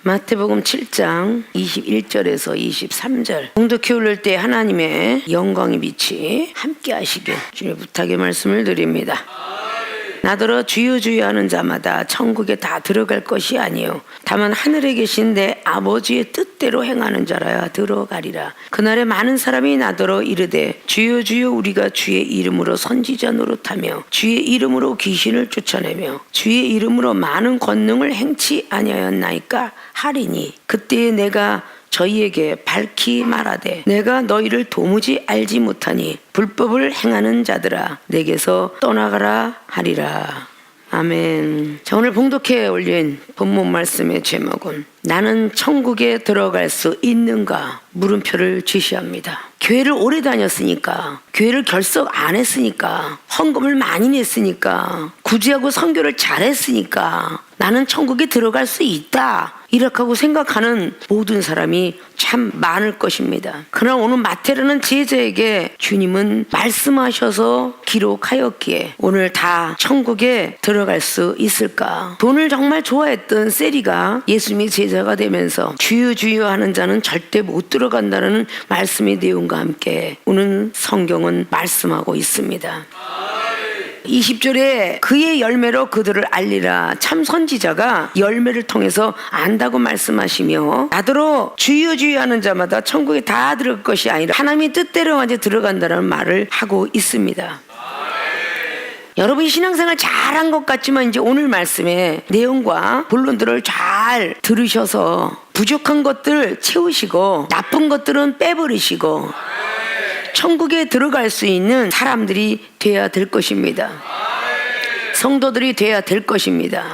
마태복음 7장 21절에서 23절 공동체 올릴 때 하나님의 영광의 빛이 함께 하시길 주의 부탁의 말씀을 드립니다. 나더러 주여 주여 하는 자마다 천국에 다 들어갈 것이 아니요 다만 하늘에 계신 내 아버지의 뜻대로 행하는 자라야 들어가리라. 그날에 많은 사람이 나더러 이르되 주여 주여 우리가 주의 이름으로 선지자 노릇하며 주의 이름으로 귀신을 쫓아내며 주의 이름으로 많은 권능을 행치 아니하였나이까 하리니 그때에 내가 저희에게 밝히 말하되 내가 너희를 도무지 알지 못하니 불법을 행하는 자들아 내게서 떠나가라 하리라. 아멘. 자, 오늘 봉독회에 올린 본문 말씀의 제목은 나는 천국에 들어갈 수 있는가 물음표를 제시합니다. 교회를 오래 다녔으니까, 교회를 결석 안 했으니까, 헌금을 많이 냈으니까, 구제하고 선교를 잘했으니까 나는 천국에 들어갈 수 있다 이렇게 생각하는 모든 사람이 참 많을 것입니다. 그러나 오늘 마태라는 제자에게 주님은 말씀하셔서 기록하였기에 오늘 다 천국에 들어갈 수 있을까? 돈을 정말 좋아했던 세리가 예수님의 제자가 되면서 주여 주여 하는 자는 절대 못 들어간다는 말씀의 내용과 함께 오늘 성경은 말씀하고 있습니다. 20절에 그의 열매로 그들을 알리라. 참 선지자가 열매를 통해서 안다고 말씀하시며 나더러 주여 주여 하는 자마다 천국에 다 들어갈 것이 아니라 하나님의 뜻대로 완전 들어간다는 말을 하고 있습니다. 여러분이 신앙생활 잘한 것 같지만 이제 오늘 말씀의 내용과 본론들을 잘 들으셔서 부족한 것들 채우시고 나쁜 것들은 빼버리시고 천국에 들어갈 수 있는 사람들이 돼야 될 것입니다. 성도들이 돼야 될 것입니다.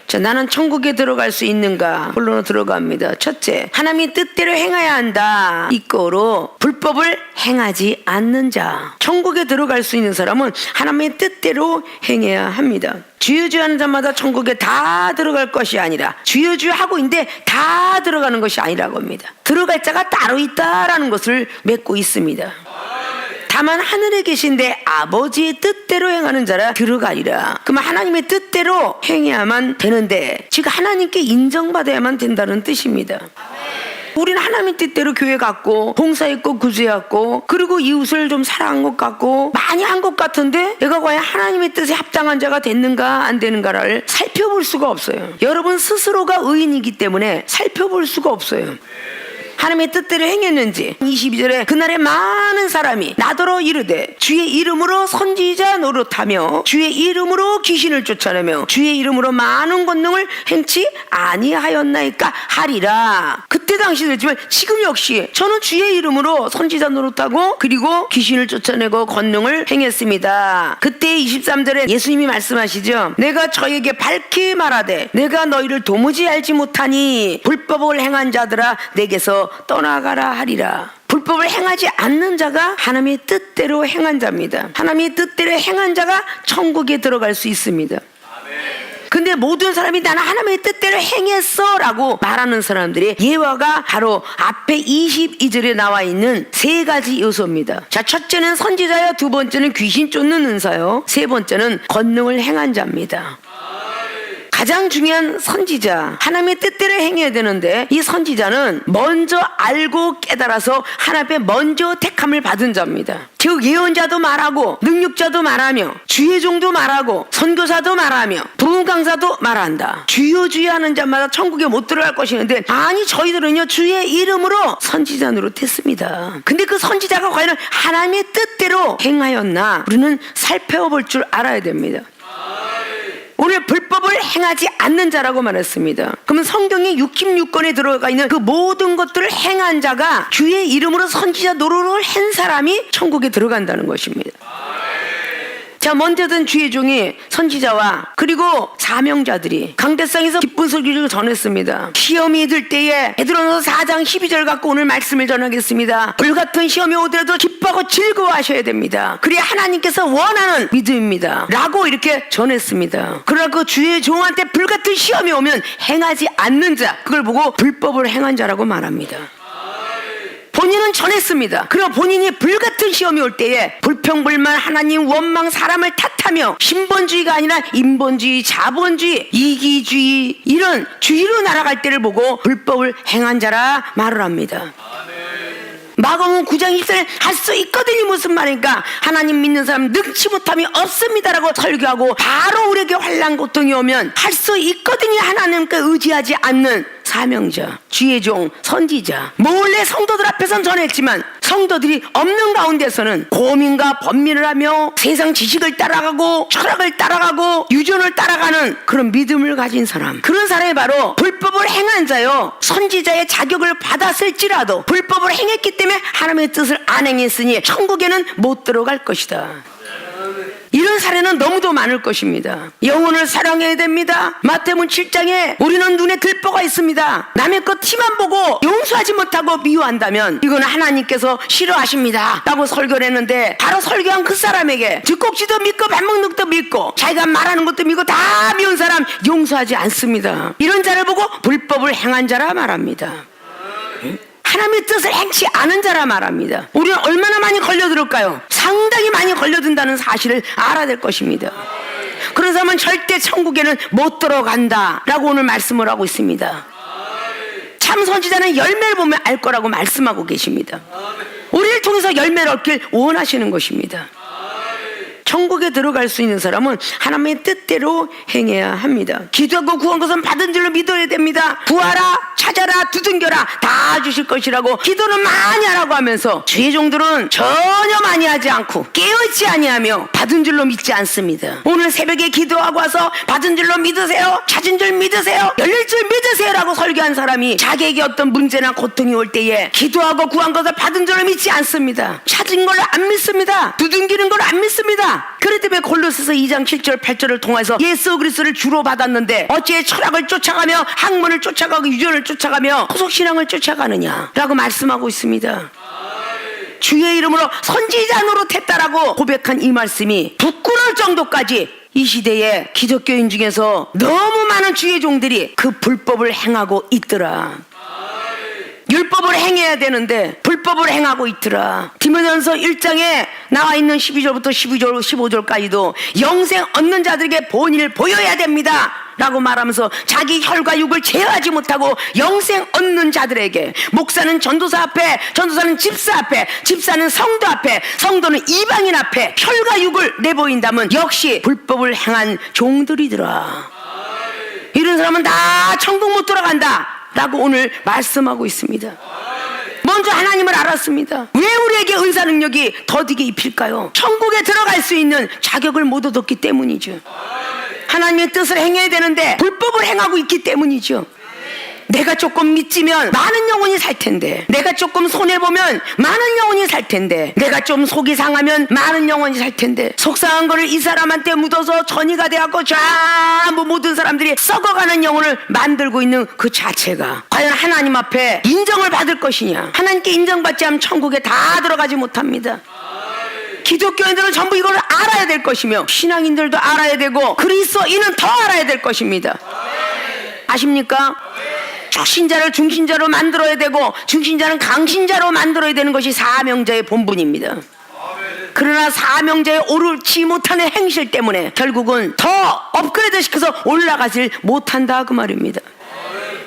자, 나는 천국에 들어갈 수 있는가? 본론으로 들어갑니다. 첫째, 하나님의 뜻대로 행해야 한다. 이거로 불법을 행하지 않는 자. 천국에 들어갈 수 있는 사람은 하나님의 뜻대로 행해야 합니다. 주여 주여 하는 자마다 천국에 다 들어갈 것이 아니라 주여 주여 하고 있는데 다 들어가는 것이 아니라고 합니다. 들어갈 자가 따로 있다라는 것을 맺고 있습니다. 다만 하늘에 계신 내 아버지의 뜻대로 행하는 자라 들어가리라. 그러면 하나님의 뜻대로 행해야만 되는데 즉 하나님께 인정받아야만 된다는 뜻입니다. 우리는 하나님 뜻대로 교회 갔고 봉사했고 구제했고 그리고 이웃을 좀 사랑한 것 같고 많이 한 것 같은데 내가 과연 하나님의 뜻에 합당한 자가 됐는가 안 되는가를 살펴볼 수가 없어요. 여러분 스스로가 의인이기 때문에 살펴볼 수가 없어요. 하나님의 뜻대로 행했는지. 22절에 그날에 많은 사람이 나더러 이르되 주의 이름으로 선지자 노릇하며 주의 이름으로 귀신을 쫓아내며 주의 이름으로 많은 권능을 행치 아니하였나이까 하리라. 그때 당시 됐지만 지금 역시 저는 주의 이름으로 선지자 노릇하고 그리고 귀신을 쫓아내고 권능을 행했습니다. 그때 23절에 예수님이 말씀하시죠. 내가 저에게 밝히 말하되 내가 너희를 도무지 알지 못하니 불법을 행한 자들아 내게서 떠나가라 하리라. 불법을 행하지 않는 자가 하나님의 뜻대로 행한 자입니다. 하나님의 뜻대로 행한 자가 천국에 들어갈 수 있습니다. 근데 모든 사람이 나는 하나님의 뜻대로 행했어 라고 말하는 사람들의 예화가 바로 앞에 22절에 나와 있는 세 가지 요소입니다. 자, 첫째는 선지자요, 두 번째는 귀신 쫓는 은사요, 세 번째는 권능을 행한 자입니다. 가장 중요한 선지자, 하나님의 뜻대로 행해야 되는데 이 선지자는 먼저 알고 깨달아서 하나님 앞에 먼저 택함을 받은 자입니다. 즉 예언자도 말하고 능력자도 말하며 주의 종도 말하고 선교사도 말하며 부흥 강사도 말한다. 주여 주여 하는 자마다 천국에 못 들어갈 것이는데 아니 저희들은요 주의 이름으로 선지자 노릇했습니다. 근데 그 선지자가 과연 하나님의 뜻대로 행하였나 우리는 살펴볼 줄 알아야 됩니다. 오늘 불법을 행하지 않는 자라고 말했습니다. 그러면 성경의 66권에 들어가 있는 그 모든 것들을 행한 자가 주의 이름으로 선지자 노릇을 한 사람이 천국에 들어간다는 것입니다. 자, 먼저든 주의 종이 선지자와 그리고 사명자들이 강대상에서 기쁜 소리를 전했습니다. 시험이 들 때에 베드로전서 4장 12절 갖고 오늘 말씀을 전하겠습니다. 불같은 시험이 오더라도 기뻐하고 즐거워하셔야 됩니다. 그래야 하나님께서 원하는 믿음입니다 라고 이렇게 전했습니다. 그러나 그 주의 종한테 불같은 시험이 오면 행하지 않는 자, 그걸 보고 불법을 행한 자라고 말합니다. 본인은 전했습니다. 그러나 본인이 불같은 시험이 올 때에 불평불만, 하나님 원망, 사람을 탓하며 신본주의가 아니라 인본주의, 자본주의, 이기주의 이런 주의로 날아갈 때를 보고 불법을 행한 자라 말을 합니다. 마가복음 9장 20절에 할 수 있거든이 무슨 말인가? 하나님 믿는 사람 능치 못함이 없습니다라고 설교하고 바로 우리에게 환난 고통이 오면 할 수 있거든이 하나님께 의지하지 않는 사명자, 주의 종, 선지자 몰래 성도들 앞에선 전했지만 성도들이 없는 가운데서는 고민과 번민을 하며 세상 지식을 따라가고 철학을 따라가고 유전을 따라가는 그런 믿음을 가진 사람, 그런 사람이 바로 불법을 행한 자요. 선지자의 자격을 받았을지라도 불법을 행했기 때문에 하나님의 뜻을 안 행했으니 천국에는 못 들어갈 것이다. 이런 사례는 너무도 많을 것입니다. 영혼을 사랑해야 됩니다. 마태복음 7장에 우리는 눈에 들보가 있습니다. 남의 것 티만 보고 용서하지 못하고 미워한다면 이거는 하나님께서 싫어하십니다 라고 설교를 했는데, 바로 설교한 그 사람에게 젖꼭지도 믿고 밥 먹는 것도 믿고 자기가 말하는 것도 믿고 다 미운 사람 용서하지 않습니다. 이런 자를 보고 불법을 행한 자라 말합니다. 하나님의 뜻을 행치 않은 자라 말합니다. 우리는 얼마나 많이 걸려들을까요? 상당히 많이 걸려든다는 사실을 알아야 될 것입니다. 그런 사람은 절대 천국에는 못 들어간다 라고 오늘 말씀을 하고 있습니다. 참 선지자는 열매를 보면 알 거라고 말씀하고 계십니다. 우리를 통해서 열매를 얻길 원하시는 것입니다. 천국에 들어갈 수 있는 사람은 하나님의 뜻대로 행해야 합니다. 기도하고 구한 것은 받은 줄로 믿어야 됩니다. 구하라, 찾아라, 두둥겨라 다 주실 것이라고 기도는 많이 하라고 하면서 주의 종들은 전혀 많이 하지 않고 깨어있지 아니하며 받은 줄로 믿지 않습니다. 오늘 새벽에 기도하고 와서 받은 줄로 믿으세요, 찾은 줄 믿으세요, 열릴 줄 믿으세요 라고 설교한 사람이 자기에게 어떤 문제나 고통이 올 때에 기도하고 구한 것을 받은 줄로 믿지 않습니다. 찾은 걸 안 믿습니다. 두둥기는 걸 안 믿습니다. 그렇기 때문에 골로새서 2장 7절 8절을 통해서 예수 그리스도를 주로 받았는데 어찌 철학을 쫓아가며 학문을 쫓아가고 유전을 쫓아가며 후속신앙을 쫓아가느냐 라고 말씀하고 있습니다. 주의 이름으로 선지자 노릇했다라고 고백한 이 말씀이 부끄러울 정도까지 이 시대에 기독교인 중에서 너무 많은 주의 종들이 그 불법을 행하고 있더라. 율법을 행해야 되는데 불법을 행하고 있더라. 디모데전서 1장에 나와 있는 12절부터 12절 15절까지도 영생 얻는 자들에게 본의를 보여야 됩니다 라고 말하면서 자기 혈과 육을 제어하지 못하고 영생 얻는 자들에게, 목사는 전도사 앞에, 전도사는 집사 앞에, 집사는 성도 앞에, 성도는 이방인 앞에 혈과 육을 내보인다면 역시 불법을 행한 종들이더라. 이런 사람은 다 천국 못 들어간다 라고 오늘 말씀하고 있습니다. 먼저 하나님을 알았습니다. 왜 우리에게 은사 능력이 더디게 입힐까요? 천국에 들어갈 수 있는 자격을 못 얻었기 때문이죠. 하나님의 뜻을 행해야 되는데 불법을 행하고 있기 때문이죠. 내가 조금 믿지면 많은 영혼이 살 텐데, 내가 조금 손해보면 많은 영혼이 살 텐데, 내가 좀 속이 상하면 많은 영혼이 살 텐데, 속상한 거를 이 사람한테 묻어서 전이가 되었고 전부 모든 사람들이 썩어가는 영혼을 만들고 있는 그 자체가 과연 하나님 앞에 인정을 받을 것이냐? 하나님께 인정받지 않으면 천국에 다 들어가지 못합니다. 기독교인들은 전부 이걸 알아야 될 것이며 신앙인들도 알아야 되고 그리스도인은 더 알아야 될 것입니다. 아십니까? 초신자를 중신자로 만들어야 되고 중신자는 강신자로 만들어야 되는 것이 사명자의 본분입니다. 그러나 사명자에 오르지 못하는 행실 때문에 결국은 더 업그레이드 시켜서 올라가질 못한다 그 말입니다.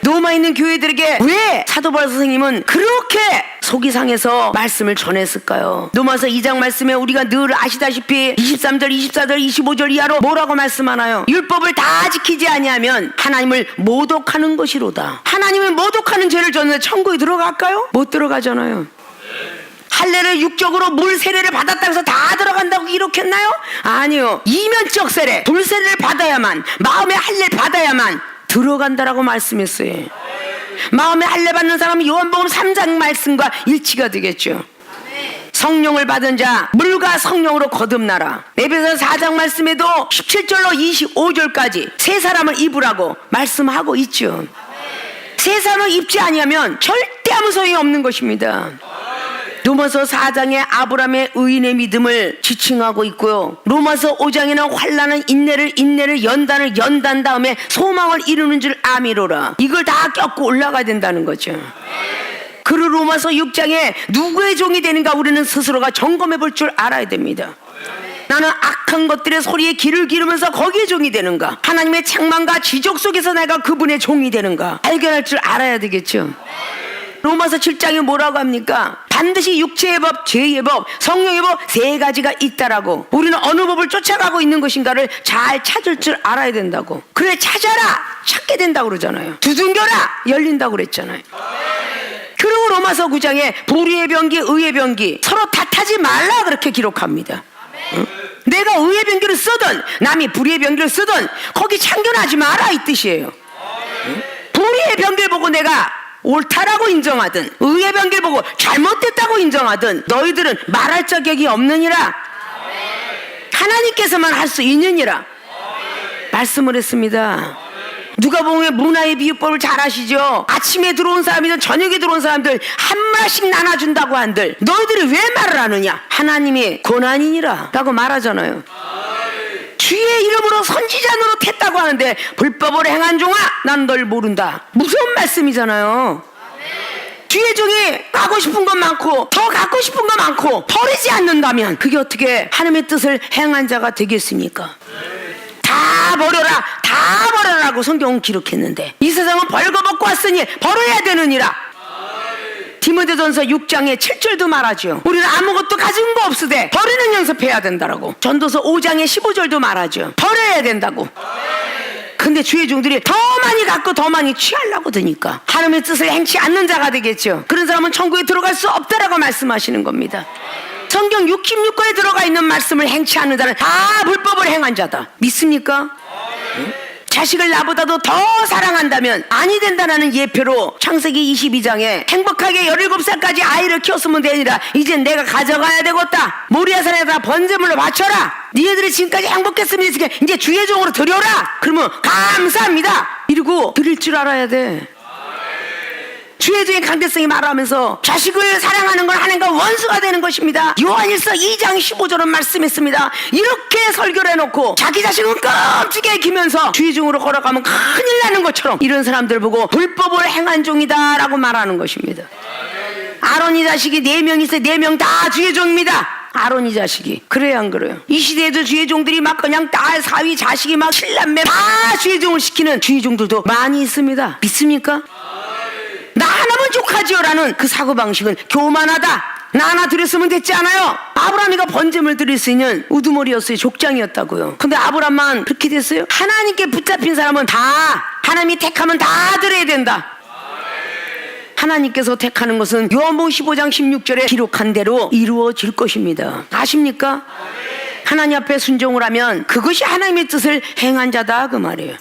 로마에 있는 교회들에게 왜 사도 바울 선생님은 그렇게 속이 상해서 말씀을 전했을까요? 로마서 2장 말씀에 우리가 늘 아시다시피 23절, 24절, 25절 이하로 뭐라고 말씀하나요? 율법을 다 지키지 아니하면 하나님을 모독하는 것이로다. 하나님을 모독하는 죄를 졌는데 천국에 들어갈까요? 못 들어가잖아요. 할례를 육적으로 물 세례를 받았다고 해서 다 들어간다고 기록했나요? 아니요. 이면적 세례, 불 세례를 받아야만, 마음의 할례를 받아야만 들어간다라고 말씀했어요. 마음에 할례 받는 사람은 요한복음 3장 말씀과 일치가 되겠죠. 성령을 받은 자 물과 성령으로 거듭나라. 에베소서 4장 말씀에도 17절로 25절까지 새 사람을 입으라고 말씀하고 있죠. 새 사람을 입지 아니하면 절대 아무 소용이 없는 것입니다. 로마서 4장에 아브라함의 의인의 믿음을 지칭하고 있고요. 로마서 5장에는 환난은 인내를 연단 다음에 소망을 이루는 줄 아미로라. 이걸 다 겪고 올라가야 된다는 거죠. 그를 로마서 6장에 누구의 종이 되는가 우리는 스스로가 점검해 볼 줄 알아야 됩니다. 나는 악한 것들의 소리에 귀를 기르면서 거기에 종이 되는가, 하나님의 책망과 지적 속에서 내가 그분의 종이 되는가 발견할 줄 알아야 되겠죠. 로마서 7장에 뭐라고 합니까? 반드시 육체의 법, 죄의 법, 성령의 법 세 가지가 있다라고. 우리는 어느 법을 쫓아가고 있는 것인가를 잘 찾을 줄 알아야 된다고. 그래, 찾아라, 찾게 된다고 그러잖아요. 두둥겨라, 열린다고 그랬잖아요. 그리고 로마서 9장에 불의의 병기, 의의 병기 서로 탓하지 말라 그렇게 기록합니다. 응? 내가 의의 병기를 쓰든 남이 불의의 병기를 쓰든 거기 참견하지 마라 이 뜻이에요. 응? 불의의 병기를 보고 내가 옳다라고 인정하든 의의 병기를 보고 잘못됐다고 인정하든 너희들은 말할 자격이 없느니라. 하나님께서만 할 수 있느니라 말씀을 했습니다. 누가복음의 문화의 비유법을 잘 아시죠? 아침에 들어온 사람이든 저녁에 들어온 사람들 한 마씩 나눠준다고 한들 너희들이 왜 말을 하느냐? 하나님의 고난이니라 라고 말하잖아요. 주의 이름으로 선지자 노릇했다고 하는데 불법으로 행한 종아 난 널 모른다. 무서운 말씀이잖아요. 주의 종이 하고 싶은 것 많고 더 갖고 싶은 것 많고 버리지 않는다면 그게 어떻게 하나님의 뜻을 행한 자가 되겠습니까? 다 버려라, 다 버려라고 성경은 기록했는데 이 세상은 벌거벗고 왔으니 버려야 되느니라. 디모데전서 6장에 7절도 말하죠. 우리는 아무것도 가진 거 없으되 버리는 연습해야 된다라고. 전도서 5장에 15절도 말하죠. 버려야 된다고. 근데 주의 종들이 더 많이 갖고 더 많이 취하려고 드니까 하나님의 뜻을 행치 않는 자가 되겠죠. 그런 사람은 천국에 들어갈 수 없다라고 말씀하시는 겁니다. 성경 66권에 들어가 있는 말씀을 행치 않는 자는 다 불법을 행한 자다. 믿습니까? 응? 자식을 나보다도 더 사랑한다면 아니 된다는 예표로 창세기 22장에 행복하게 17살까지 아이를 키웠으면 되니라. 이젠 내가 가져가야 되겠다. 모리아산에다 번제물로 바쳐라. 니네들이 지금까지 행복했으면 이제 주의 종으로 드려라. 그러면 감사합니다 이러고 드릴 줄 알아야 돼. 주의 종의 강대성이 말하면서 자식을 사랑하는 건 하나님과 원수가 되는 것입니다. 요한일서 2장 15절은 말씀했습니다. 이렇게 설교를 해놓고 자기 자식은 끔찍하게 기면서 주의 종으로 걸어가면 큰일 나는 것처럼 이런 사람들 보고 불법을 행한 종이다 라고 말하는 것입니다. 아론이 자식이 4명 있어요. 4명 다 주의 종입니다. 아론이 자식이. 그래요 안 그래요? 이 시대에도 주의 종들이 막 그냥 딸, 사위, 자식이 막 7남매 다 주의 종을 시키는 주의 종들도 많이 있습니다. 믿습니까? 나 하나만 족하지요라는 그 사고방식은 교만하다. 나 하나 드렸으면 됐지 않아요? 아브라함이가 번제물 드릴 수 있는 우두머리였어요. 족장이었다고요. 근데 아브라함만 그렇게 됐어요? 하나님께 붙잡힌 사람은 다 하나님이 택하면 다 드려야 된다. 하나님께서 택하는 것은 요한복음 15장 16절에 기록한 대로 이루어질 것입니다. 아십니까? 하나님 앞에 순종을 하면 그것이 하나님의 뜻을 행한 자다 그 말이에요.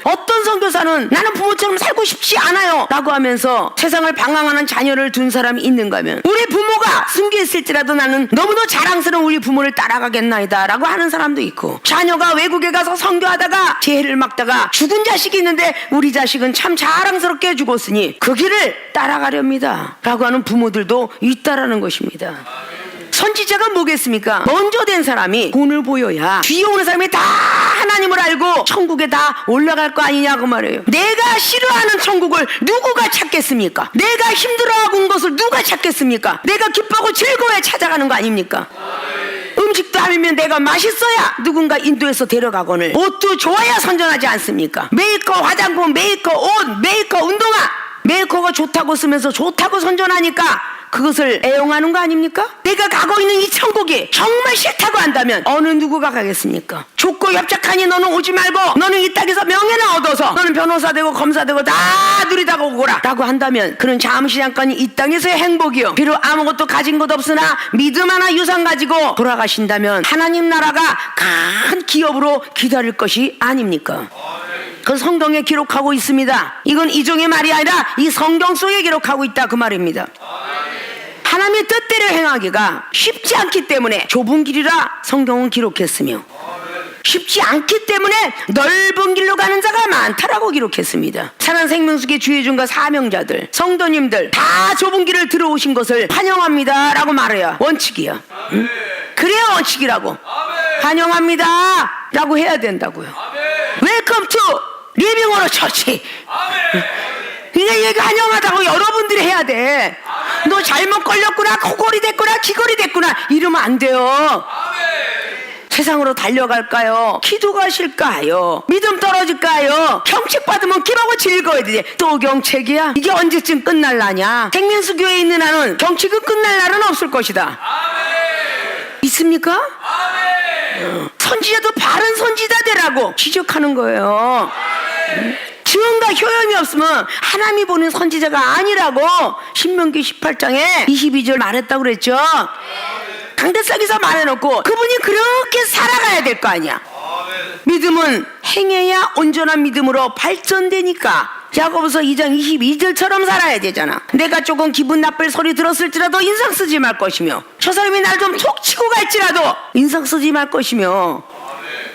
어떤 선교사는 나는 부모처럼 살고 싶지 않아요 라고 하면서 세상을 방황하는 자녀를 둔 사람이 있는가 하면 우리 부모가 순교했을지라도 나는 너무도 자랑스러운 우리 부모를 따라가겠나이다 라고 하는 사람도 있고, 자녀가 외국에 가서 선교하다가 재해를 막다가 죽은 자식이 있는데 우리 자식은 참 자랑스럽게 죽었으니 그 길을 따라가렵니다 라고 하는 부모들도 있다라는 것입니다. 선지자가 뭐겠습니까? 먼저 된 사람이 본을 보여야 뒤에 오는 사람이 다 하나님을 알고 천국에 다 올라갈 거 아니냐고 말해요. 내가 싫어하는 천국을 누구가 찾겠습니까? 내가 힘들어하고 온 것을 누가 찾겠습니까? 내가 기뻐하고 즐거워야 찾아가는 거 아닙니까? 음식도 하면 내가 맛있어야 누군가 인도해서 데려가거늘, 옷도 좋아야 선전하지 않습니까? 메이커, 화장품, 메이커, 옷, 메이커, 운동화, 메이커가 좋다고 쓰면서 좋다고 선전하니까 그것을 애용하는 거 아닙니까? 내가 가고 있는 이 천국이 정말 싫다고 한다면 어느 누구가 가겠습니까? 좁고 협착하니 너는 오지 말고 너는 이 땅에서 명예나 얻어서 너는 변호사 되고 검사 되고 다 누리다가 오거라 라고 한다면 그는 잠시 잠깐 이 땅에서의 행복이요, 비록 아무것도 가진 것 없으나 믿음 하나 유산 가지고 돌아가신다면 하나님 나라가 큰 기업으로 기다릴 것이 아닙니까? 그 성경에 기록하고 있습니다. 이건 이종의 말이 아니라 이 성경 속에 기록하고 있다 그 말입니다. 하나님의 뜻대로 행하기가 쉽지 않기 때문에 좁은 길이라 성경은 기록했으며 쉽지 않기 때문에 넓은 길로 가는 자가 많다라고 기록했습니다. 살아난 생명수의 주의 종과 사명자들, 성도님들 다 좁은 길을 들어오신 것을 환영합니다 라고 말해야 원칙이야. 응? 그래야 원칙이라고. 환영합니다 라고 해야 된다고요. 웰컴 투 리빙 오너 처치. 그러니까 이게 환영하다고 여러분들이 해야 돼. 너 잘못 걸렸구나, 코골이 됐구나, 귀걸이 됐구나 이러면 안 돼요. 세상으로 달려갈까요? 기도가실까요? 믿음 떨어질까요? 경책 받으면 기라고 즐거워야 돼. 또 경책이야? 이게 언제쯤 끝날라냐? 생명수 교회에 있는 한은 경책은 끝날 날은 없을 것이다. 있습니까? 선지자도 바른 선지자 되라고 지적하는 거예요. 지원과 효용이 없으면 하나님이 보는 선지자가 아니라고 신명기 18장에 22절 말했다고 그랬죠. 강대상에서 말해놓고 그분이 그렇게 살아가야 될 거 아니야. 믿음은 행해야 온전한 믿음으로 발전되니까 야고보서 2장 22절처럼 살아야 되잖아. 내가 조금 기분 나쁠 소리 들었을지라도 인상 쓰지 말 것이며 저 사람이 날 좀 톡 치고 갈지라도 인상 쓰지 말 것이며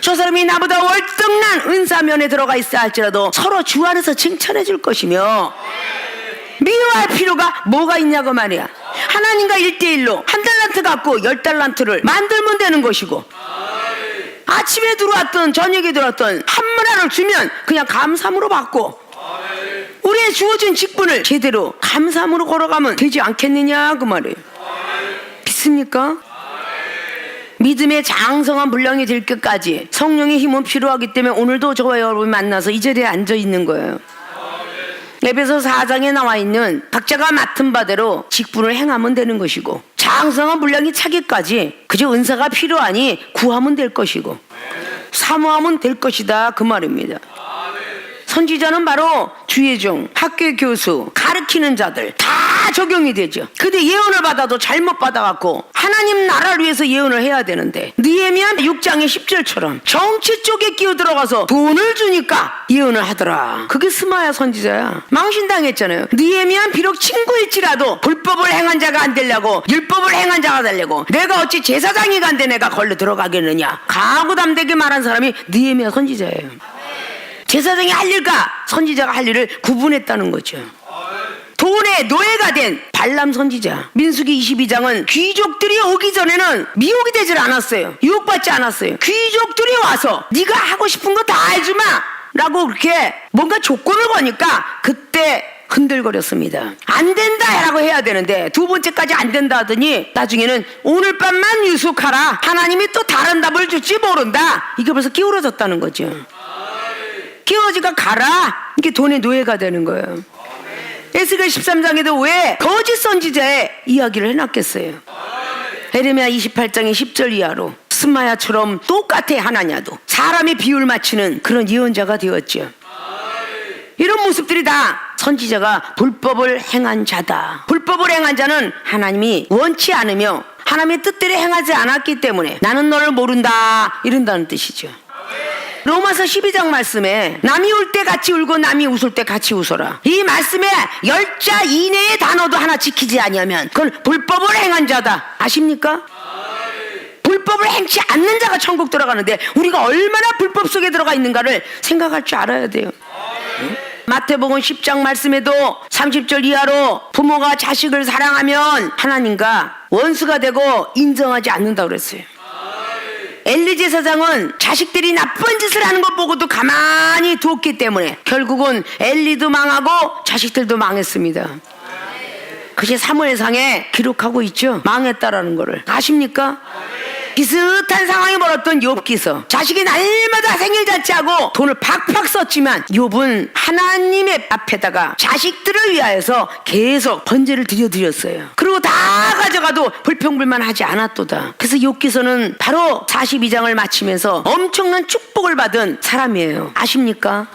저 사람이 나보다 월등난 은사면에 들어가 있어 할지라도 서로 주 안에서 칭찬해 줄 것이며 미워할 필요가 뭐가 있냐고 말이야. 하나님과 1대1로 한 달란트 갖고 10달란트를 만들면 되는 것이고 아침에 들어왔던 저녁에 들어왔던 한 문화를 주면 그냥 감사함으로 받고 우리의 주어진 직분을 제대로 감사함으로 걸어가면 되지 않겠느냐 그 말이에요. 믿습니까? 믿음의 장성한 분량이 될 끝까지 성령의 힘은 필요하기 때문에 오늘도 저와 여러분이 만나서 이 자리에 앉아 있는 거예요. 에베소 4장에 나와 있는 각자가 맡은 바대로 직분을 행하면 되는 것이고 장성한 분량이 차기까지 그저 은사가 필요하니 구하면 될 것이고 사모하면 될 것이다 그 말입니다. 선지자는 바로 주의 종, 학교 교수, 가르치는 자들 다 적용이 되죠. 근데 예언을 받아도 잘못 받아갖고 하나님 나라를 위해서 예언을 해야 되는데 느헤미야 6장의 10절처럼 정치 쪽에 끼어들어가서 돈을 주니까 예언을 하더라. 그게 스마야 선지자야. 망신당했잖아요. 느헤미야 비록 친구일지라도 불법을 행한 자가 안 되려고 율법을 행한 자가 되려고 내가 어찌 제사장이 간데 내가 걸려 들어가겠느냐 강구담대게 말한 사람이 느헤미야 선지자예요. 제사장이 할 일과 선지자가 할 일을 구분했다는 거죠. 돈의 노예가 된 발람 선지자. 민수기 22장은 귀족들이 오기 전에는 미혹이 되질 않았어요. 유혹받지 않았어요. 귀족들이 와서 네가 하고 싶은 거 다 해주마 라고 그렇게 뭔가 조건을 거니까 그때 흔들거렸습니다. 안 된다 라고 해야 되는데 두 번째까지 안 된다 하더니 나중에는 오늘 밤만 유숙하라. 하나님이 또 다른 답을 줄지 모른다. 이게 벌써 기울어졌다는 거죠. 기울어지니까 가라. 이게 돈의 노예가 되는 거예요. 에스겔 13장에도 왜 거짓 선지자의 이야기를 해놨겠어요. 에레미야 28장의 10절 이하로 스마야처럼 똑같아 하나냐도 사람의 비율 맞추는 그런 예언자가 되었죠. 이런 모습들이 다 선지자가 불법을 행한 자다. 불법을 행한 자는 하나님이 원치 않으며 하나님의 뜻대로 행하지 않았기 때문에 나는 너를 모른다 이런다는 뜻이죠. 로마서 12장 말씀에 남이 울 때 같이 울고 남이 웃을 때 같이 웃어라. 이 말씀에 10자 이내의 단어도 하나 지키지 아니하면 그건 불법을 행한 자다. 아십니까? 불법을 행치 않는 자가 천국 들어가는데 우리가 얼마나 불법 속에 들어가 있는가를 생각할 줄 알아야 돼요. 마태복음 10장 말씀에도 30절 이하로 부모가 자식을 사랑하면 하나님과 원수가 되고 인정하지 않는다고 그랬어요. 엘리 제사장은 자식들이 나쁜 짓을 하는 것 보고도 가만히 두었기 때문에 결국은 엘리도 망하고 자식들도 망했습니다. 그게 사무엘상에 기록하고 있죠. 망했다라는 거를 아십니까? 비슷한 상황이 벌었던 욥기서 자식이 날마다 생일잔치하고 돈을 팍팍 썼지만 욥은 하나님의 앞에다가 자식들을 위하여서 계속 번제를 드렸어요. 그리고 다 가져가도 불평불만하지 않았도다. 그래서 욥기서는 바로 42장을 마치면서 엄청난 축복을 받은 사람이에요. 아십니까?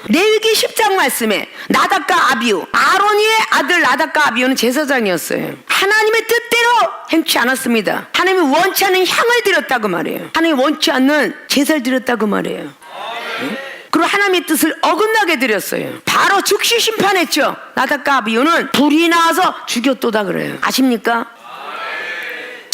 레위기 10장 말씀에 나답과 아비우, 아론이의 아들 나답과 아비우는 제사장이었어요. 하나님의 뜻대로 행치 않았습니다. 하나님이 원치 않는 향을 드렸다고 말해요. 하나님이 원치 않는 제사를 드렸다고 말해요. 그리고 하나님의 뜻을 어긋나게 드렸어요. 바로 즉시 심판했죠. 나답과 아비우는 불이 나와서 죽였도다 그래요. 아십니까?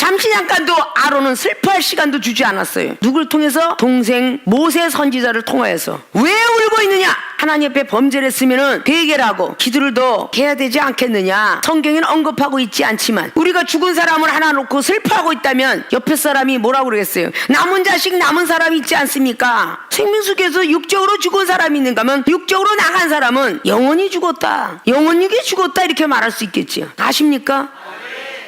잠시 잠깐도 아론은 슬퍼할 시간도 주지 않았어요. 누굴 통해서? 동생 모세 선지자를 통하여서. 왜 울고 있느냐? 하나님 앞에 범죄를 했으면 회개를 하고 기도를 더 해야 되지 않겠느냐? 성경에는 언급하고 있지 않지만 우리가 죽은 사람을 하나 놓고 슬퍼하고 있다면 옆에 사람이 뭐라고 그러겠어요? 남은 자식 남은 사람이 있지 않습니까? 생명수께서 육적으로 죽은 사람이 있는가 하면 육적으로 나간 사람은 영원히 죽었다, 영원하게 죽었다 이렇게 말할 수 있겠지요. 아십니까?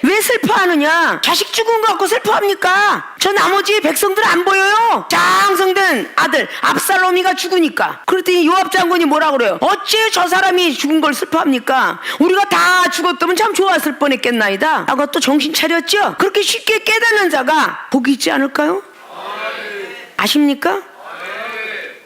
왜 슬퍼하느냐? 자식 죽은 거 갖고 슬퍼합니까? 저 나머지 백성들 안 보여요? 장성된 아들 압살롬이가 죽으니까. 그랬더니 요압 장군이 뭐라 그래요? 어째 저 사람이 죽은 걸 슬퍼합니까? 우리가 다 죽었다면 참 좋았을 뻔했겠나이다 라고 또 정신 차렸죠? 그렇게 쉽게 깨닫는 자가 복이 있지 않을까요? 아십니까?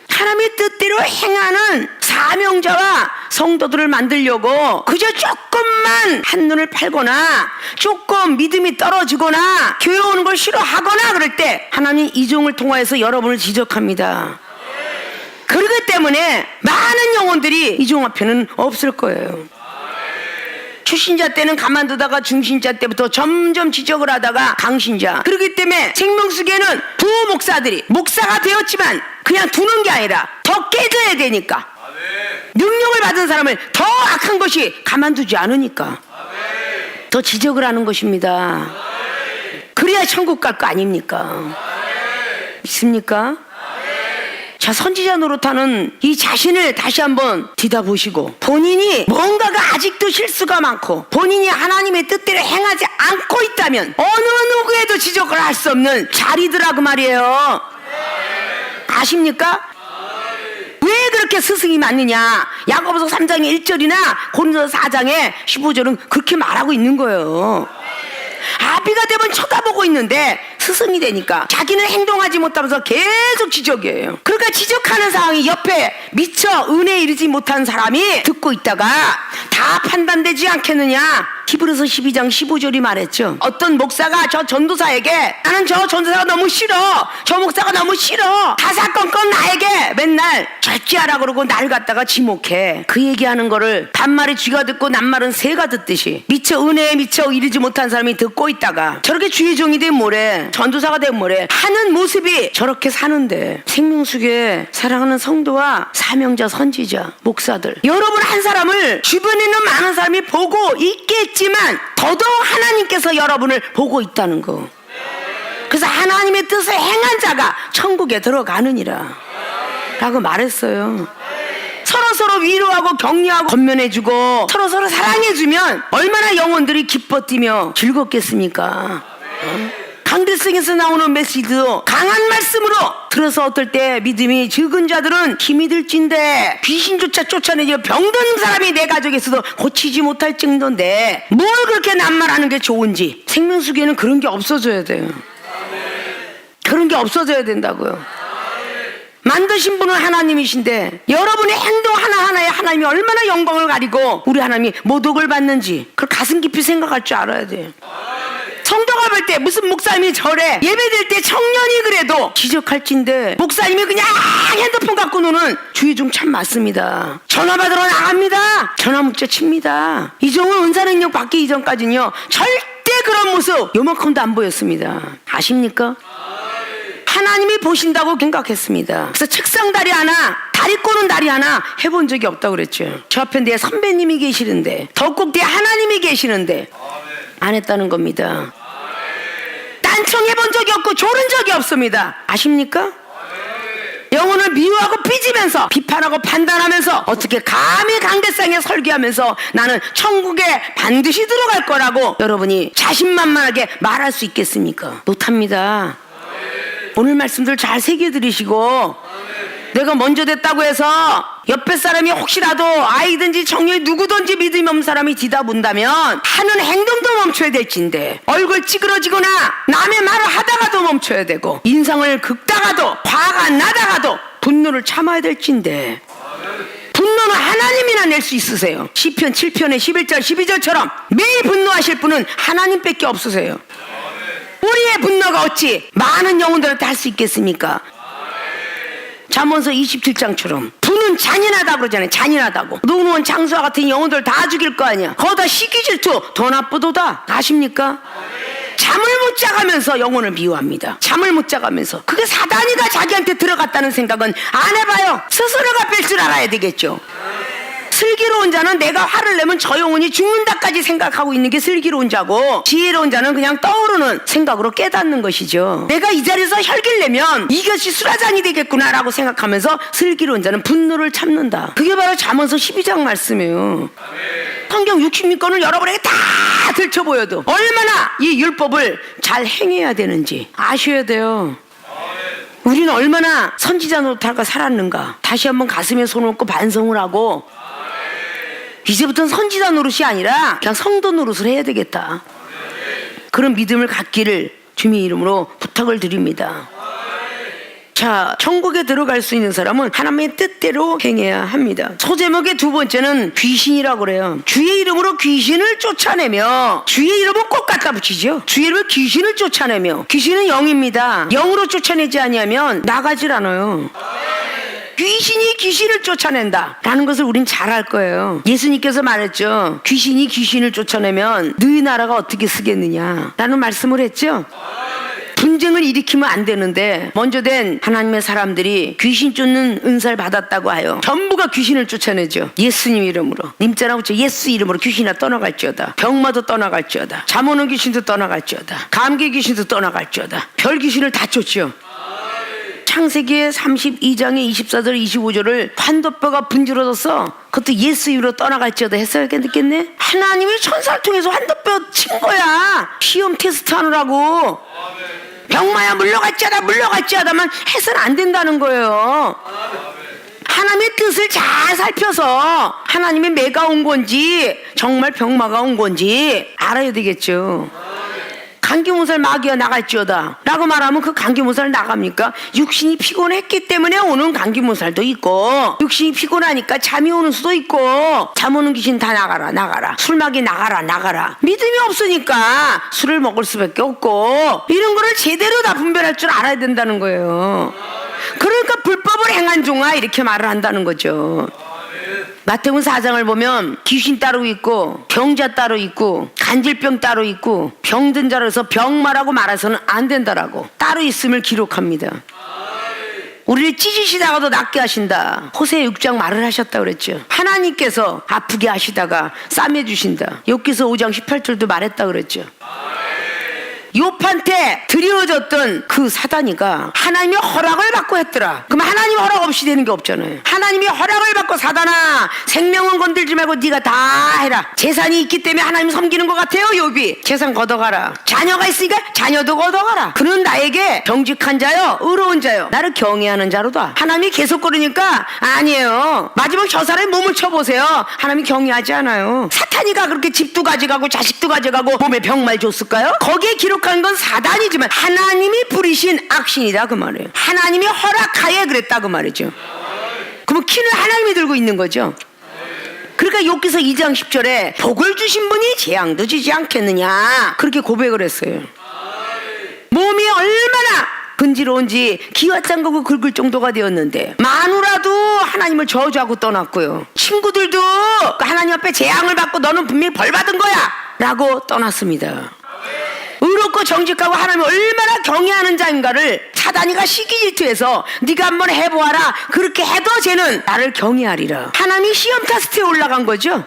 하나님의 뜻대로 행하는 사명자와 성도들을 만들려고 그저 조금만 한눈을 팔거나 조금 믿음이 떨어지거나 교회 오는 걸 싫어하거나 그럴 때 하나님 이종을 통하여서 여러분을 지적합니다. 그렇기 때문에 많은 영혼들이 이종 앞에는 없을 거예요. 초신자 때는 가만두다가 중신자 때부터 점점 지적을 하다가 강신자. 그렇기 때문에 생명수계는 두 목사들이 목사가 되었지만 그냥 두는 게 아니라 더 깨져야 되니까. 능력을 받은 사람을 더 악한 것이 가만두지 않으니까 더 지적을 하는 것입니다. 그래야 천국 갈 거 아닙니까? 믿습니까? 자, 선지자 노릇하는 이 자신을 다시 한번 뒤다보시고 본인이 뭔가가 아직도 실수가 많고 본인이 하나님의 뜻대로 행하지 않고 있다면 어느 누구에도 지적을 할 수 없는 자리더라고 말이에요. 아십니까? 왜 그렇게 스승이 많느냐? 야고보서 3장의 1절이나 고린도서 4장의 15절은 그렇게 말하고 있는 거예요. 아비가 되면 쳐다보고 있는데 스승이 되니까 자기는 행동하지 못하면서 계속 지적이에요. 그러니까 지적하는 상황이 옆에 미처 은혜에 이르지 못한 사람이 듣고 있다가 다 판단되지 않겠느냐? 히브리서 12장 15절이 말했죠. 어떤 목사가 저 전도사에게 나는 저 전도사가 너무 싫어, 저 목사가 너무 싫어, 다사건건 나에게 맨날 절제하라 그러고 날 갖다가 지목해. 그 얘기하는 거를 반말이 쥐가 듣고 낱말은 새가 듣듯이 미처 은혜에 미처 이르지 못한 사람이 듣고 있다가 저렇게 주의 종이 되면 뭐래, 전도사가 되면 뭐래 하는 모습이 저렇게 사는데 생명수계 사랑하는 성도와 사명자 선지자 목사들 여러분 한 사람을 주변에 있는 많은 사람이 보고 있겠지만 더더욱 하나님께서 여러분을 보고 있다는 거. 그래서 하나님의 뜻을 행한 자가 천국에 들어가느니라 라고 말했어요. 서로서로 위로하고 격려하고 건면해주고 서로서로 사랑해주면 얼마나 영혼들이 기뻐 뛰며 즐겁겠습니까? 강대성에서 나오는 메시지도 강한 말씀으로 들어서 어떨 때 믿음이 적은 자들은 힘이 들진데 귀신조차 쫓아내며 병든 사람이 내 가족에서도 고치지 못할 정도인데 뭘 그렇게 낱말하는 게 좋은지. 생명수계는 그런 게 없어져야 돼요. 그런 게 없어져야 된다고요. 만드신 분은 하나님이신데 여러분의 행동 하나하나에 하나님이 얼마나 영광을 가리고 우리 하나님이 모독을 받는지 그걸 가슴 깊이 생각할 줄 알아야 돼요. 성도가 볼 때 무슨 목사님이 저래 예배될 때 청년이 그래도 지적할진데 목사님이 그냥 핸드폰 갖고 노는 주의 중 참 많습니다. 전화 받으러 나갑니다. 전화 문자 칩니다. 이종은 은사능력 받기 이전까지는요 절대 그런 모습 요만큼도 안 보였습니다. 아십니까? 하나님이 보신다고 생각했습니다. 그래서 책상 다리 하나 다리 꼬는 다리 하나 해본 적이 없다고 그랬죠. 저 앞에 내 선배님이 계시는데 덕국 내 하나님이 계시는데 안 했다는 겁니다. 딴청해본 적이 없고 조른 적이 없습니다. 아십니까? 영혼을 미워하고 삐지면서 비판하고 판단하면서 어떻게 감히 강대상에 설교하면서 나는 천국에 반드시 들어갈 거라고 여러분이 자신만만하게 말할 수 있겠습니까? 못합니다. 오늘 말씀들 잘 새겨들으시고 내가 먼저 됐다고 해서 옆에 사람이 혹시라도 아이든지 청년이 누구든지 믿음이 없는 사람이 뒤다본다면 하는 행동도 멈춰야 될진데 얼굴 찌그러지거나 남의 말을 하다가도 멈춰야 되고 인상을 긁다가도 화가 나다가도 분노를 참아야 될진데 분노는 하나님이나 낼 수 있으세요. 시편 7편의 11절 12절처럼 매일 분노하실 분은 하나님밖에 없으세요. 우리의 분노가 어찌 많은 영혼들한테 할 수 있겠습니까? 잠언서 27장처럼 분은 잔인하다고 그러잖아요. 잔인하다고. 노노원 장수와 같은 영혼들 다 죽일 거 아니야. 거기다 시기 질투 더 나쁘도다. 아십니까? 잠을 못 자가면서 영혼을 미워합니다. 잠을 못 자가면서. 그게 사단이 다 자기한테 들어갔다는 생각은 안 해봐요. 스스로가 뺄 줄 알아야 되겠죠. 슬기로운 자는 내가 화를 내면 저 영혼이 죽는다까지 생각하고 있는 게 슬기로운 자고, 지혜로운 자는 그냥 떠오르는 생각으로 깨닫는 것이죠. 내가 이 자리에서 혈기를 내면 이것이 수라잔이 되겠구나라고 생각하면서 슬기로운 자는 분노를 참는다. 그게 바로 잠언서 12장 말씀이에요. 성경 66권을 여러분에게 다 들춰보여도 얼마나 이 율법을 잘 행해야 되는지 아셔야 돼요. 우리는 얼마나 선지자 노릇하고 살았는가 다시 한번 가슴에 손을 얹고 반성을 하고, 이제부터는 선지자 노릇이 아니라 그냥 성도 노릇을 해야 되겠다. 그런 믿음을 갖기를 주님의 이름으로 부탁을 드립니다. 자, 천국에 들어갈 수 있는 사람은 하나님의 뜻대로 행해야 합니다. 소제목의 두 번째는 귀신이라고 그래요. 주의 이름으로 귀신을 쫓아내며, 주의 이름은 꼭 갖다 붙이죠. 주의 이름으로 귀신을 쫓아내며, 귀신은 영입니다. 영으로 쫓아내지 아니하면 나가질 않아요. 귀신이 귀신을 쫓아낸다 라는 것을 우린 잘 알 거예요. 예수님께서 말했죠. 귀신이 귀신을 쫓아내면 너희 나라가 어떻게 쓰겠느냐 라는 말씀을 했죠. 분쟁을 일으키면 안 되는데 먼저 된 하나님의 사람들이 귀신 쫓는 은사를 받았다고 하여 전부가 귀신을 쫓아내죠. 예수님 이름으로. 님자나 붙여 예수 이름으로 귀신이나 떠나갈지어다. 병마도 떠나갈지어다. 잠 오는 귀신도 떠나갈지어다. 감기 귀신도 떠나갈지어다. 별 귀신을 다 쫓죠. 창세기 32장의 24절 25절을 환도뼈가 분지러져서 그것도 예수 이름으로 떠나갈지어다 했어야 되겠네. 하나님이 천사를 통해서 환도뼈 친 거야. 시험 테스트 하느라고. 병마야 물러갈지어다 물러갈지어다만 해서는 안 된다는 거예요. 하나님의 뜻을 잘 살펴서 하나님의 매가 온 건지 정말 병마가 온 건지 알아야 되겠죠. 감기몸살 마귀가 나갈지어다 라고 말하면 그 감기몸살 나갑니까? 육신이 피곤했기 때문에 오는 감기몸살도 있고, 육신이 피곤하니까 잠이 오는 수도 있고, 잠 오는 귀신 다 나가라 나가라, 술마귀 나가라 나가라. 믿음이 없으니까 술을 먹을 수밖에 없고, 이런 거를 제대로 다 분별할 줄 알아야 된다는 거예요. 그러니까 불법을 행한 종아 이렇게 말을 한다는 거죠. 마태복음 4장을 보면 귀신 따로 있고 병자 따로 있고 간질병 따로 있고 병든 자로서 병마라고 말해서는 안 된다라고 따로 있음을 기록합니다. 우리를 찢으시다가도 낫게 하신다. 호세 6장 말을 하셨다고 그랬죠. 하나님께서 아프게 하시다가 싸매주신다. 욥기서 5장 18절도 말했다고 그랬죠. 욥한테 드려졌던 그 사단이가 하나님의 허락을 받고 했더라. 그럼 하나님 허락 없이 되는 게 없잖아요. 하나님이 허락을 받고 사단아 생명은 건들지 말고 네가 다 해라. 재산이 있기 때문에 하나님 섬기는 것 같아요. 욥이 재산 걷어가라. 자녀가 있으니까 자녀도 걷어가라. 그는 나에게 정직한 자요 의로운 자요 나를 경외하는 자로다. 하나님이 계속 그러니까 아니에요. 마지막 저 사람의 몸을 쳐보세요. 하나님이 경외하지 않아요. 사탄이가 그렇게 집도 가져가고 자식도 가져가고 몸에 병말 줬을까요? 거기에 기록한 건 사단이지만 하나님이 부리신 악신이다 그 말이에요. 하나님이 허락하에 그랬다 그 말이죠. 그러면 키는 하나님이 들고 있는 거죠. 그러니까 욥기서 2장 10절에 복을 주신 분이 재앙도 주지 않겠느냐 그렇게 고백을 했어요. 몸이 얼마나 근지러운지 기와장가고 긁을 정도가 되었는데 마누라도 하나님을 저주하고 떠났고요. 친구들도 하나님 앞에 재앙을 받고 너는 분명히 벌 받은 거야 라고 떠났습니다. 의롭고 정직하고 하나님을 얼마나 경외하는 자인가를 사단이가 시기질투해서 네가 한번 해보아라. 그렇게 해도 쟤는 나를 경외하리라. 하나님이 시험 테스트에 올라간 거죠.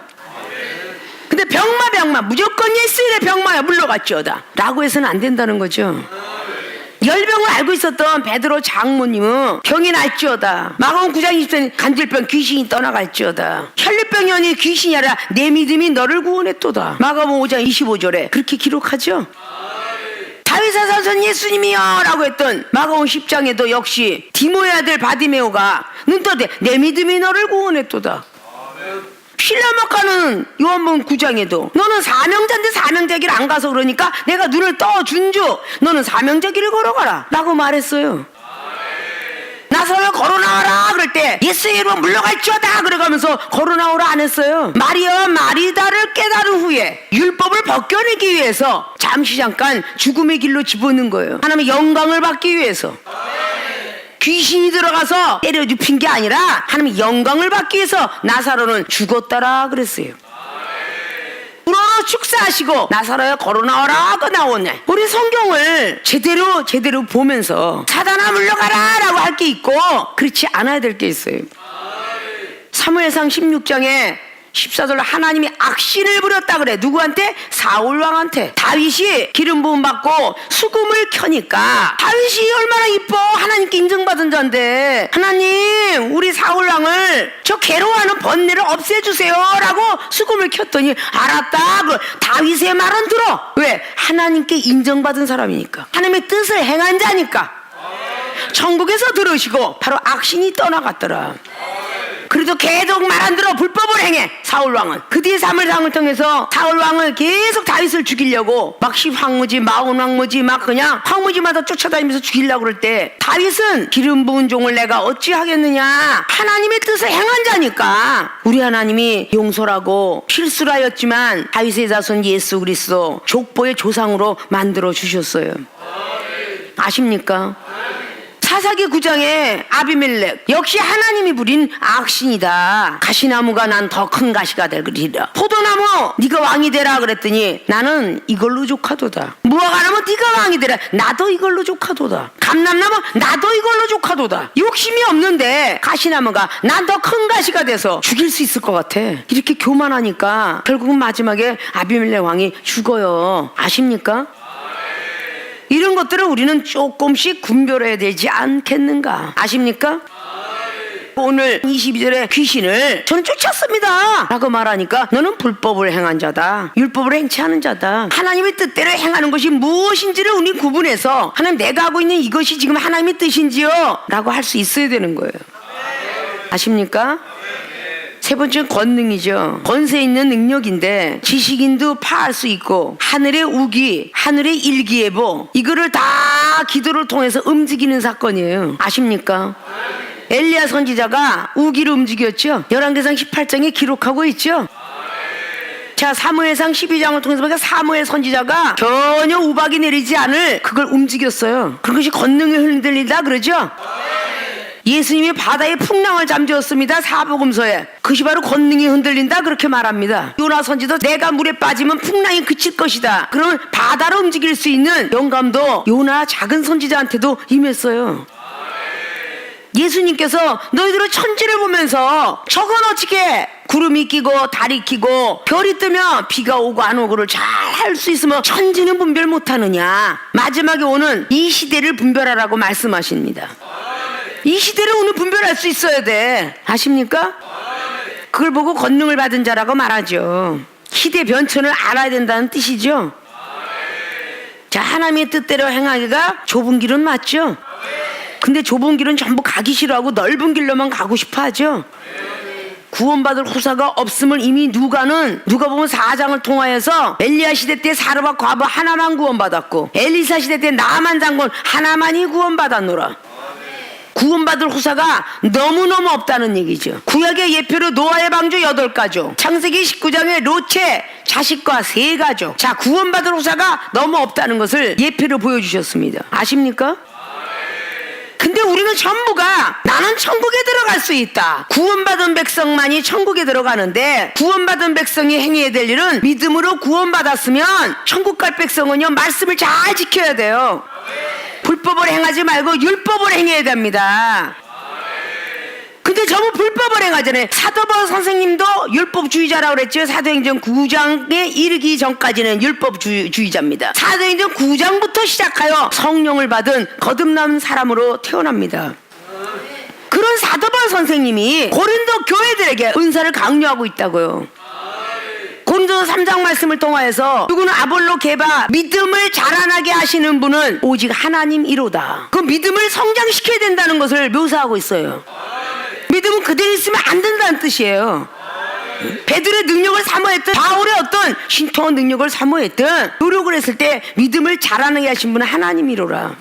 근데 병마 무조건 예수의 병마야 물러갔지어다 라고 해서는 안 된다는 거죠. 열병을 알고 있었던 베드로 장모님은 병이 날지어다. 마가복음 9장 20절에 간질병 귀신이 떠나갈지어다. 혈류병이 아니 귀신이 아니라 내 믿음이 너를 구원했도다. 마가복음 5장 25절에 그렇게 기록하죠. 다윗의 자손 예수님이여 라고 했던 마가복음 10장에도 역시 디모의 아들 바디메오가 눈 떠대 내 믿음이 너를 구원했도다. 실라막가는 요한복음 9장에도 너는 사명자인데 사명자길을 안 가서 그러니까 내가 눈을 떠준 주 너는 사명자길을 걸어가라 라고 말했어요. 나사로를 걸어나와라 그럴 때 예수의 이름으로 물러갈지어다 그래가면서 걸어나오라 안 했어요. 마리아와 마리다를 깨달은 후에 율법을 벗겨내기 위해서 잠시 잠깐 죽음의 길로 집어넣는 거예요. 하나님의 영광을 받기 위해서. 귀신이 들어가서 때려 눕힌 게 아니라 하나님의 영광을 받기 위해서 나사로는 죽었다라 그랬어요. 우러러 축사하시고 나사로야 걸어 나와라 하고 나오네. 우리 성경을 제대로 보면서 사단아 물러가라 라고 할 게 있고 그렇지 않아야 될 게 있어요. 사무엘상 16장에 14절 하나님이 악신을 부렸다 그래. 누구한테? 사울왕한테. 다윗이 기름 부음 받고 수금을 켜니까 다윗이 얼마나 이뻐. 하나님께 인정받은 자인데 하나님 우리 사울왕을 저 괴로워하는 번뇌를 없애주세요 라고 수금을 켰더니 알았다. 그 다윗의 말은 들어. 왜? 하나님께 인정받은 사람이니까. 하나님의 뜻을 행한 자니까. 천국에서 들으시고 바로 악신이 떠나갔더라. 그래도 계속 말 안 들어 불법을 행해. 사울왕은 그 뒤에 사무엘상을 통해서 사울왕을 계속 다윗을 죽이려고 막 십황무지 마온황무지 막 그냥 황무지마다 쫓아다니면서 죽이려고 그럴 때 다윗은 기름 부은 종을 내가 어찌 하겠느냐. 하나님의 뜻을 행한 자니까. 우리 하나님이 용서라고 실수를 하였지만 다윗의 자손 예수 그리스도 족보의 조상으로 만들어 주셨어요. 아십니까? 사사기 9장에 아비멜렉 역시 하나님이 부린 악신이다. 가시나무가 난 더 큰 가시가 되리라. 포도나무 네가 왕이 되라 그랬더니 나는 이걸로 족하도다. 무화과나무 네가 왕이 되라. 나도 이걸로 족하도다. 감람나무 나도 이걸로 족하도다. 욕심이 없는데 가시나무가 난 더 큰 가시가 돼서 죽일 수 있을 것 같아. 이렇게 교만하니까 결국은 마지막에 아비멜렉 왕이 죽어요. 아십니까? 이런 것들을 우리는 조금씩 분별해야 되지 않겠는가. 아십니까? 오늘 22절에 귀신을 저는 쫓았습니다 라고 말하니까 너는 불법을 행한 자다. 율법을 행치 않은 자다. 하나님의 뜻대로 행하는 것이 무엇인지를 우리 구분해서 하나님 내가 하고 있는 이것이 지금 하나님의 뜻인지요? 라고 할 수 있어야 되는 거예요. 아십니까? 세 번째는 권능이죠. 권세 있는 능력인데 지식인도 파할 수 있고 하늘의 우기, 하늘의 일기예보 이거를 다 기도를 통해서 움직이는 사건이에요. 아십니까? 엘리야 선지자가 우기를 움직였죠. 열왕기상 18장에 기록하고 있죠. 자, 사무엘상 12장을 통해서 보니까 사무엘 선지자가 전혀 우박이 내리지 않을 그걸 움직였어요. 그것이 권능이 흔들린다 그러죠. 예수님이 바다의 풍랑을 잠재웠습니다. 사복음서에. 그것이 바로 권능이 흔들린다 그렇게 말합니다. 요나 선지도 내가 물에 빠지면 풍랑이 그칠 것이다. 그러면 바다를 움직일 수 있는 영감도 요나 작은 선지자한테도 임했어요. 예수님께서 너희들은 천지를 보면서 저건 어떻게 구름이 끼고 달이 끼고 별이 뜨면 비가 오고 안 오고를 잘 할 수 있으면 천지는 분별 못하느냐. 마지막에 오는 이 시대를 분별하라고 말씀하십니다. 이 시대를 오늘 분별할 수 있어야 돼. 아십니까? 그걸 보고 권능을 받은 자라고 말하죠. 시대 변천을 알아야 된다는 뜻이죠. 자, 하나님의 뜻대로 행하기가 좁은 길은 맞죠. 근데 좁은 길은 전부 가기 싫어하고 넓은 길로만 가고 싶어 하죠. 구원받을 후사가 없음을 이미 누가 보면 4장을 통하여서 엘리야 시대 때 사르밧 과부 하나만 구원받았고 엘리사 시대 때 나만 장군 하나만이 구원받았노라. 구원받을 후사가 너무너무 없다는 얘기죠. 구약의 예표로 노아의 방주 8가족, 창세기 19장의 롯의 자식과 3가족. 자, 구원받을 후사가 너무 없다는 것을 예표로 보여주셨습니다. 아십니까? 근데 우리는 전부가 나는 천국에 들어갈 수 있다. 구원받은 백성만이 천국에 들어가는데 구원받은 백성이 행해야 될 일은 믿음으로 구원받았으면 천국 갈 백성은요 말씀을 잘 지켜야 돼요. 불법을 행하지 말고 율법을 행해야 됩니다. 근데 전부 불법을 행하잖아요. 사도바울 선생님도 율법주의자라고 그랬죠. 사도행전 9장에 이르기 전까지는 율법주의자입니다. 사도행전 9장부터 시작하여 성령을 받은 거듭난 사람으로 태어납니다. 그런 사도바울 선생님이 고린도 교회들에게 은사를 강요하고 있다고요. 고린도서 3장 말씀을 통하여서 누구는 아볼로 게바 믿음을 자라나게 하시는 분은 오직 하나님이로다. 그 믿음을 성장시켜야 된다는 것을 묘사하고 있어요. 믿음은 그대로 있으면 안 된다는 뜻이에요. 베드로의 능력을 사모했든 바울의 어떤 신통한 능력을 사모했든 노력을 했을 때 믿음을 자라나게 하신 분은 하나님이로라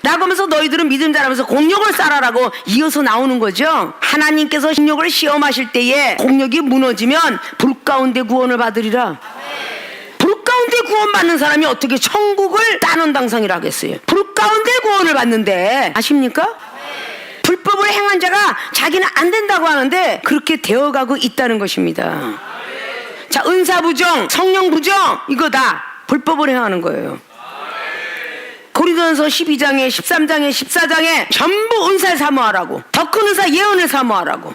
라고 하면서 너희들은 믿음 자라면서 공력을 쌓아라고 이어서 나오는 거죠. 하나님께서 공력을 시험하실 때에 공력이 무너지면 불 가운데 구원을 받으리라. 불 가운데 구원받는 사람이 어떻게 천국을 따는 당상이라 하겠어요. 불 가운데 구원을 받는데 아십니까? 불법을 행한 자가 자기는 안 된다고 하는데 그렇게 되어가고 있다는 것입니다. 자, 은사 부정, 성령 부정, 이거 다 불법을 행하는 거예요. 고린도전서 12장에 13장에 14장에 전부 은사를 사모하라고, 더 큰 은사 예언을 사모하라고.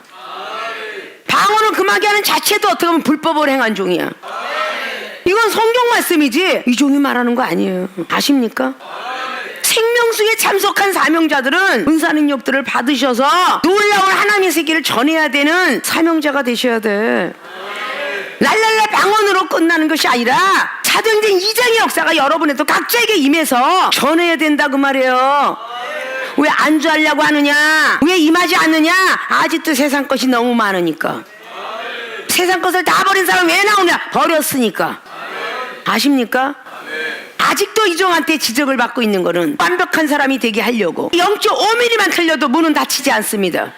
방언을 금하게 하는 자체도 어떻게 보면 불법을 행한 종이야. 이건 성경 말씀이지 이 종이 말하는 거 아니에요. 아십니까? 생명수에 참석한 사명자들은 은사 능력들을 받으셔서 놀라운 하나님의 세계를 전해야 되는 사명자가 되셔야 돼. 랄랄라 방언으로 끝나는 것이 아니라 사도행전 2장의 역사가 여러분에도 각자에게 임해서 전해야 된다 그 말이에요. 왜 안주하려고 하느냐, 왜 임하지 않느냐? 아직도 세상 것이 너무 많으니까. 세상 것을 다 버린 사람 왜 나오냐? 버렸으니까. 아십니까? 아직도 이종한테 지적을 받고 있는 거는 완벽한 사람이 되게 하려고 0.5mm만 틀려도 문은 닫히지 않습니다.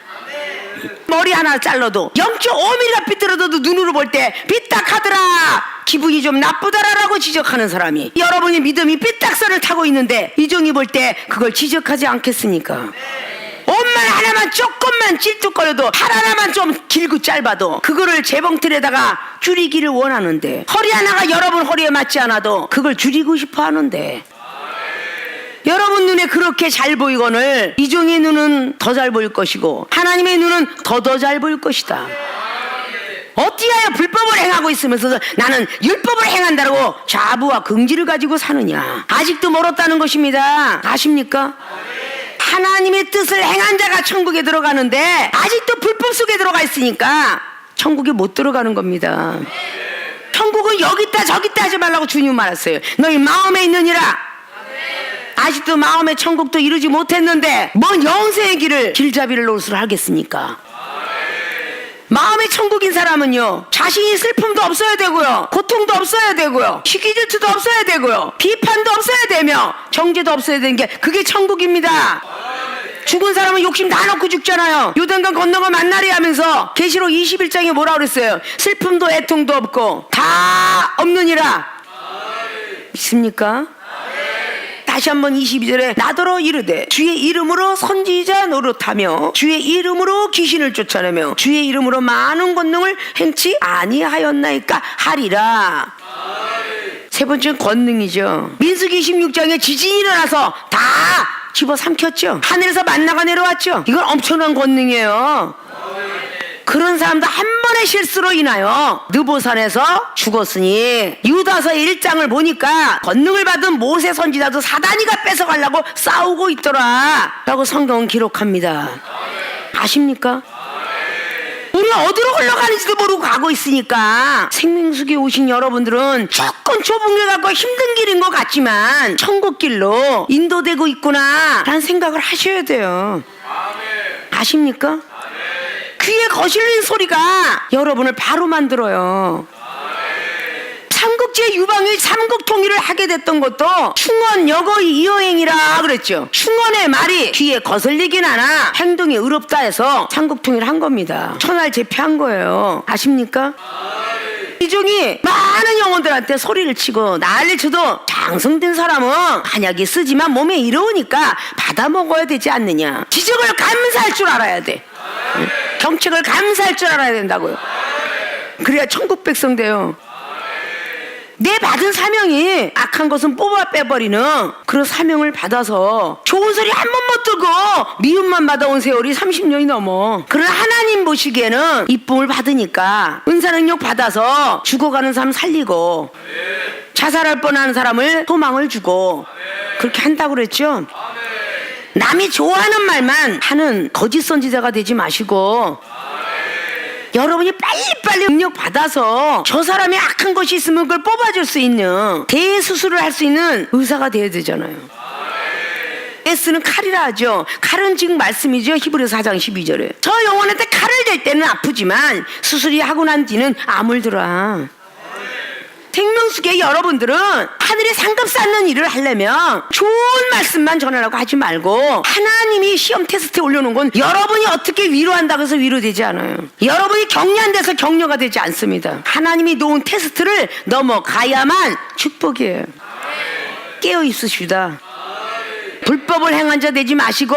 머리 하나 잘라도 0.5mm가 삐뚤어도 눈으로 볼 때 삐딱하더라, 기분이 좀 나쁘더라라고 지적하는 사람이 여러분의 믿음이 삐딱선을 타고 있는데 이종이 볼 때 그걸 지적하지 않겠습니까? 옷만 하나만 조금만 찔뚝거려도 하나만 좀 길고 짧아도 그거를 재봉틀에다가 줄이기를 원하는데, 허리 하나가 여러분 허리에 맞지 않아도 그걸 줄이고 싶어 하는데, 여러분 눈에 그렇게 잘 보이거늘 이종의 눈은 더 잘 보일 것이고 하나님의 눈은 더 잘 보일 것이다. 어찌하여 불법을 행하고 있으면서 나는 율법을 행한다고 자부와 긍지를 가지고 사느냐? 아직도 멀었다는 것입니다. 아십니까? 하나님의 뜻을 행한 자가 천국에 들어가는데 아직도 불법 속에 들어가 있으니까 천국에 못 들어가는 겁니다. 천국은 여기 있다 저기 있다 하지 말라고 주님 말했어요. 너희 마음에 있느니라. 아직도 마음의 천국도 이루지 못했는데 뭔 영생의 길을 길잡이를 노릇을 하겠습니까? 마음의 천국인 사람은요, 자신이 슬픔도 없어야 되고요, 고통도 없어야 되고요, 시기질투도 없어야 되고요, 비판도 없어야 되며 정죄도 없어야 되는 게 그게 천국입니다. 죽은 사람은 욕심 다 넣고 죽잖아요. 요단강 건너가 만나리 하면서 계시록 21장에 뭐라 그랬어요? 슬픔도 애통도 없고 다 없느니라. 믿습니까? 다시 한번 22절에 나더러 이르되 주의 이름으로 선지자 노릇하며 주의 이름으로 귀신을 쫓아내며 주의 이름으로 많은 권능을 행치 아니하였나이까 하리라. 세 번째는 권능이죠. 민수기 26장에 지진이 일어나서 다 집어삼켰죠. 하늘에서 만나가 내려왔죠. 이건 엄청난 권능이에요. 그런 사람도 한 번의 실수로 인하여 느보산에서 죽었으니 유다서 1장을 보니까 권능을 받은 모세 선지자도 사단이가 뺏어가려고 싸우고 있더라 라고 성경은 기록합니다. 아십니까? 우리가 어디로 흘러가는지도 모르고 가고 있으니까 생명수기에 오신 여러분들은 조금 좁은 길 갖고 힘든 길인 것 같지만 천국 길로 인도되고 있구나 라는 생각을 하셔야 돼요. 아십니까? 귀에 거슬린 소리가 여러분을 바로 만들어요. 삼국지의 유방이 삼국 통일을 하게 됐던 것도 충언 여거이 이여행이라 그랬죠. 충언의 말이 귀에 거슬리긴 하나 행동이 의롭다 해서 삼국 통일을 한 겁니다. 천하를 제패한 거예요. 아십니까? 이종이 많은 영혼들한테 소리를 치고 난리 쳐도 장성된 사람은 한약이 쓰지만 몸에 이로우니까 받아 먹어야 되지 않느냐. 지적을 감사할 줄 알아야 돼. 정책을 감사할 줄 알아야 된다고요. 그래야 천국 백성 돼요. 내 받은 사명이 악한 것은 뽑아 빼버리는 그런 사명을 받아서 좋은 소리 한 번 못 듣고 미움만 받아온 세월이 30년이 넘어. 그러나 하나님 보시기에는 이쁨을 받으니까 은사 능력 받아서 죽어가는 사람 살리고 자살할 뻔한 사람을 소망을 주고 그렇게 한다고 그랬죠. 남이 좋아하는 말만 하는 거짓 선지자가 되지 마시고 여러분이 빨리빨리 능력 받아서 저 사람이 악한 것이 있으면 그걸 뽑아줄 수 있는 대수술을 할 수 있는 의사가 돼야 되잖아요. S는 칼이라 하죠. 칼은 지금 말씀이죠. 히브리서 4장 12절에 저 영혼한테 칼을 댈 때는 아프지만 수술이 하고 난 뒤는 아물더라. 생명수기에 여러분들은 하늘에 상급 쌓는 일을 하려면 좋은 말씀만 전하라고 하지 말고 하나님이 시험 테스트에 올려놓은 건 여러분이 어떻게 위로한다고 해서 위로되지 않아요. 여러분이 격려한 데서 격려가 되지 않습니다. 하나님이 놓은 테스트를 넘어가야만 축복이에요. 깨어 있으시다. 불법을 행한 자 되지 마시고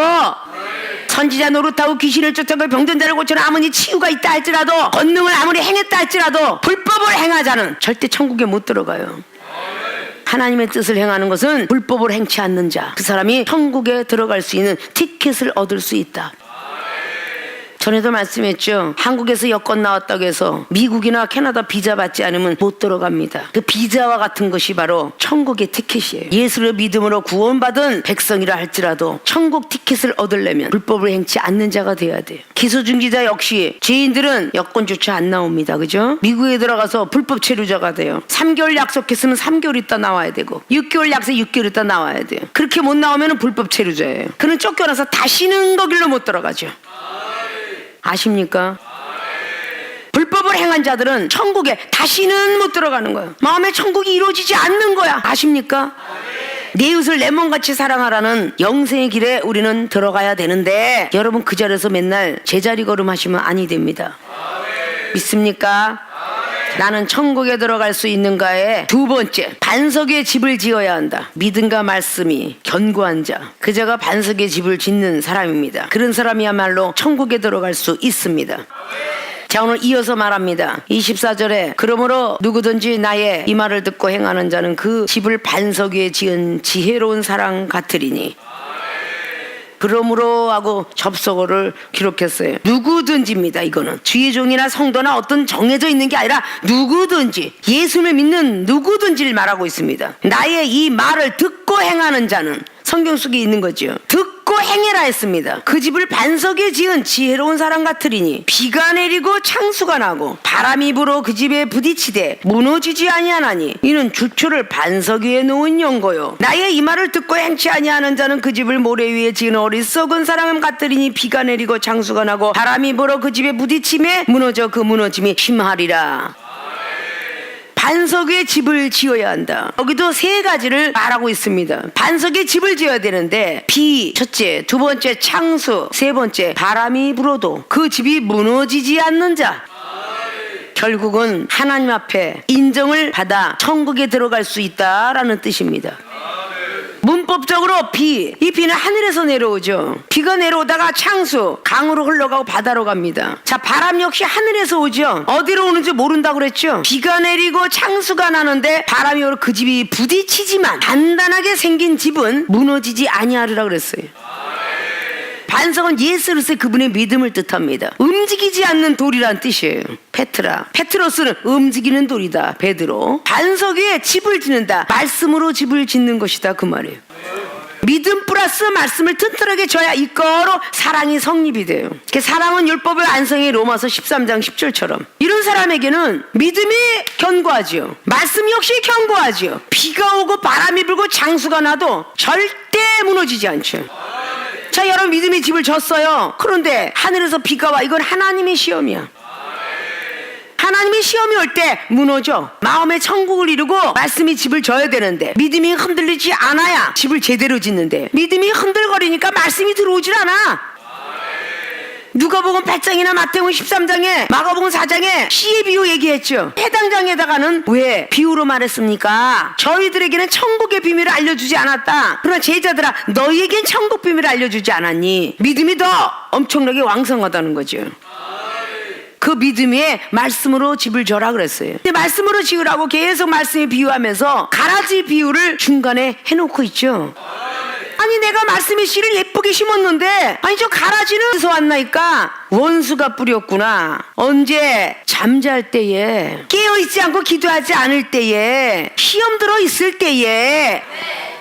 선지자 노릇하고 귀신을 쫓아고 병든 자를 고치는 아무리 치유가 있다 할지라도, 권능을 아무리 행했다 할지라도 불법을 행하자는 절대 천국에 못 들어가요. 하나님의 뜻을 행하는 것은 불법을 행치 않는 자, 그 사람이 천국에 들어갈 수 있는 티켓을 얻을 수 있다. 전에도 말씀했죠. 한국에서 여권 나왔다고 해서 미국이나 캐나다 비자 받지 않으면 못 들어갑니다. 그 비자와 같은 것이 바로 천국의 티켓이에요. 예수를 믿음으로 구원받은 백성이라 할지라도 천국 티켓을 얻으려면 불법을 행치 않는 자가 돼야 돼요. 기소중지자 역시 죄인들은 여권조차 안 나옵니다. 그죠? 미국에 들어가서 불법 체류자가 돼요. 3개월 약속했으면 3개월 있다 나와야 되고, 6개월 약속 6개월 있다 나와야 돼요. 그렇게 못 나오면 불법 체류자예요. 그는 쫓겨나서 다시는 거길로 못 들어가죠. 아십니까? 불법을 행한 자들은 천국에 다시는 못 들어가는 거예요. 마음의 천국이 이루어지지 않는 거야. 아십니까? 내 이웃을 내 몸같이 사랑하라는 영생의 길에 우리는 들어가야 되는데, 여러분 그 자리에서 맨날 제자리 걸음하시면 아니 됩니다. 믿습니까? 나는 천국에 들어갈 수 있는가에 두 번째, 반석 위에 집을 지어야 한다. 믿음과 말씀이 견고한 자, 그 자가 반석 위에 집을 짓는 사람입니다. 그런 사람이야말로 천국에 들어갈 수 있습니다. 자, 오늘 이어서 말합니다. 24절에 그러므로 누구든지 나의 이 말을 듣고 행하는 자는 그 집을 반석 위에 지은 지혜로운 사람 같으리니, 그러므로 하고 접속어를 기록했어요. 누구든지입니다. 이거는 주의 종이나 성도나 어떤 정해져 있는 게 아니라 누구든지, 예수를 믿는 누구든지를 말하고 있습니다. 나의 이 말을 듣고 행하는 자는, 성경 속에 있는 거죠. 듣고 행해라 했습니다. 그 집을 반석에 지은 지혜로운 사람 같으리니 비가 내리고 창수가 나고 바람이 불어 그 집에 부딪히되 무너지지 아니하나니 이는 주초를 반석 위에 놓은 연고요. 나의 이 말을 듣고 행치 아니하는 자는 그 집을 모래 위에 지은 어리석은 사람 같으리니 비가 내리고 창수가 나고 바람이 불어 그 집에 부딪히매 무너져 그 무너짐이 심하리라. 반석 위에 집을 지어야 한다. 여기도 세 가지를 말하고 있습니다. 반석에 집을 지어야 되는데, 비 첫째, 두 번째 창수, 세 번째 바람이 불어도 그 집이 무너지지 않는 자, 결국은 하나님 앞에 인정을 받아 천국에 들어갈 수 있다라는 뜻입니다. 문법적으로 이 비는 하늘에서 내려오죠. 비가 내려오다가 창수, 강으로 흘러가고 바다로 갑니다. 자, 바람 역시 하늘에서 오죠. 어디로 오는지 모른다고 그랬죠. 비가 내리고 창수가 나는데 바람이 오르 그 집이 부딪히지만 단단하게 생긴 집은 무너지지 아니하리라 그랬어요. 반석은 예수 그리스도의 그분의 믿음을 뜻합니다. 움직이지 않는 돌이란 뜻이에요. 페트로스는 움직이는 돌이다. 베드로, 반석 위에 집을 짓는다. 말씀으로 집을 짓는 것이다, 그 말이에요. 믿음 플러스 말씀을 튼튼하게 져야 이거로 사랑이 성립이 돼요. 사랑은 율법의 완성이 로마서 13장 10절처럼 이런 사람에게는 믿음이 견고하지요. 말씀 역시 견고하지요. 비가 오고 바람이 불고 장수가 나도 절대 무너지지 않죠. 자, 여러분 믿음의 집을 졌어요. 그런데 하늘에서 비가 와. 이건 하나님의 시험이야. 하나님의 시험이 올 때 무너져. 마음의 천국을 이루고 말씀이 집을 져야 되는데 믿음이 흔들리지 않아야 집을 제대로 짓는데, 믿음이 흔들거리니까 말씀이 들어오질 않아. 누가복음 8장이나 마태복음 13장에 마가복음 4장에 씨의 비유 얘기했죠. 해당 장에다가는 왜 비유로 말했습니까? 저희들에게는 천국의 비밀을 알려주지 않았다. 그러나 제자들아, 너희에겐 천국 비밀을 알려주지 않았니? 믿음이 더 엄청나게 왕성하다는 거죠. 그 믿음 위에 말씀으로 집을 져라 그랬어요. 근데 말씀으로 지으라고 계속 말씀에 비유하면서 가라지 비유를 중간에 해놓고 있죠. 아니, 내가 말씀의 씨를 예쁘게 심었는데, 아니 저 가라지는 어디서 왔나이까? 원수가 뿌렸구나. 언제? 잠잘 때에, 깨어있지 않고 기도하지 않을 때에, 시험 들어 있을 때에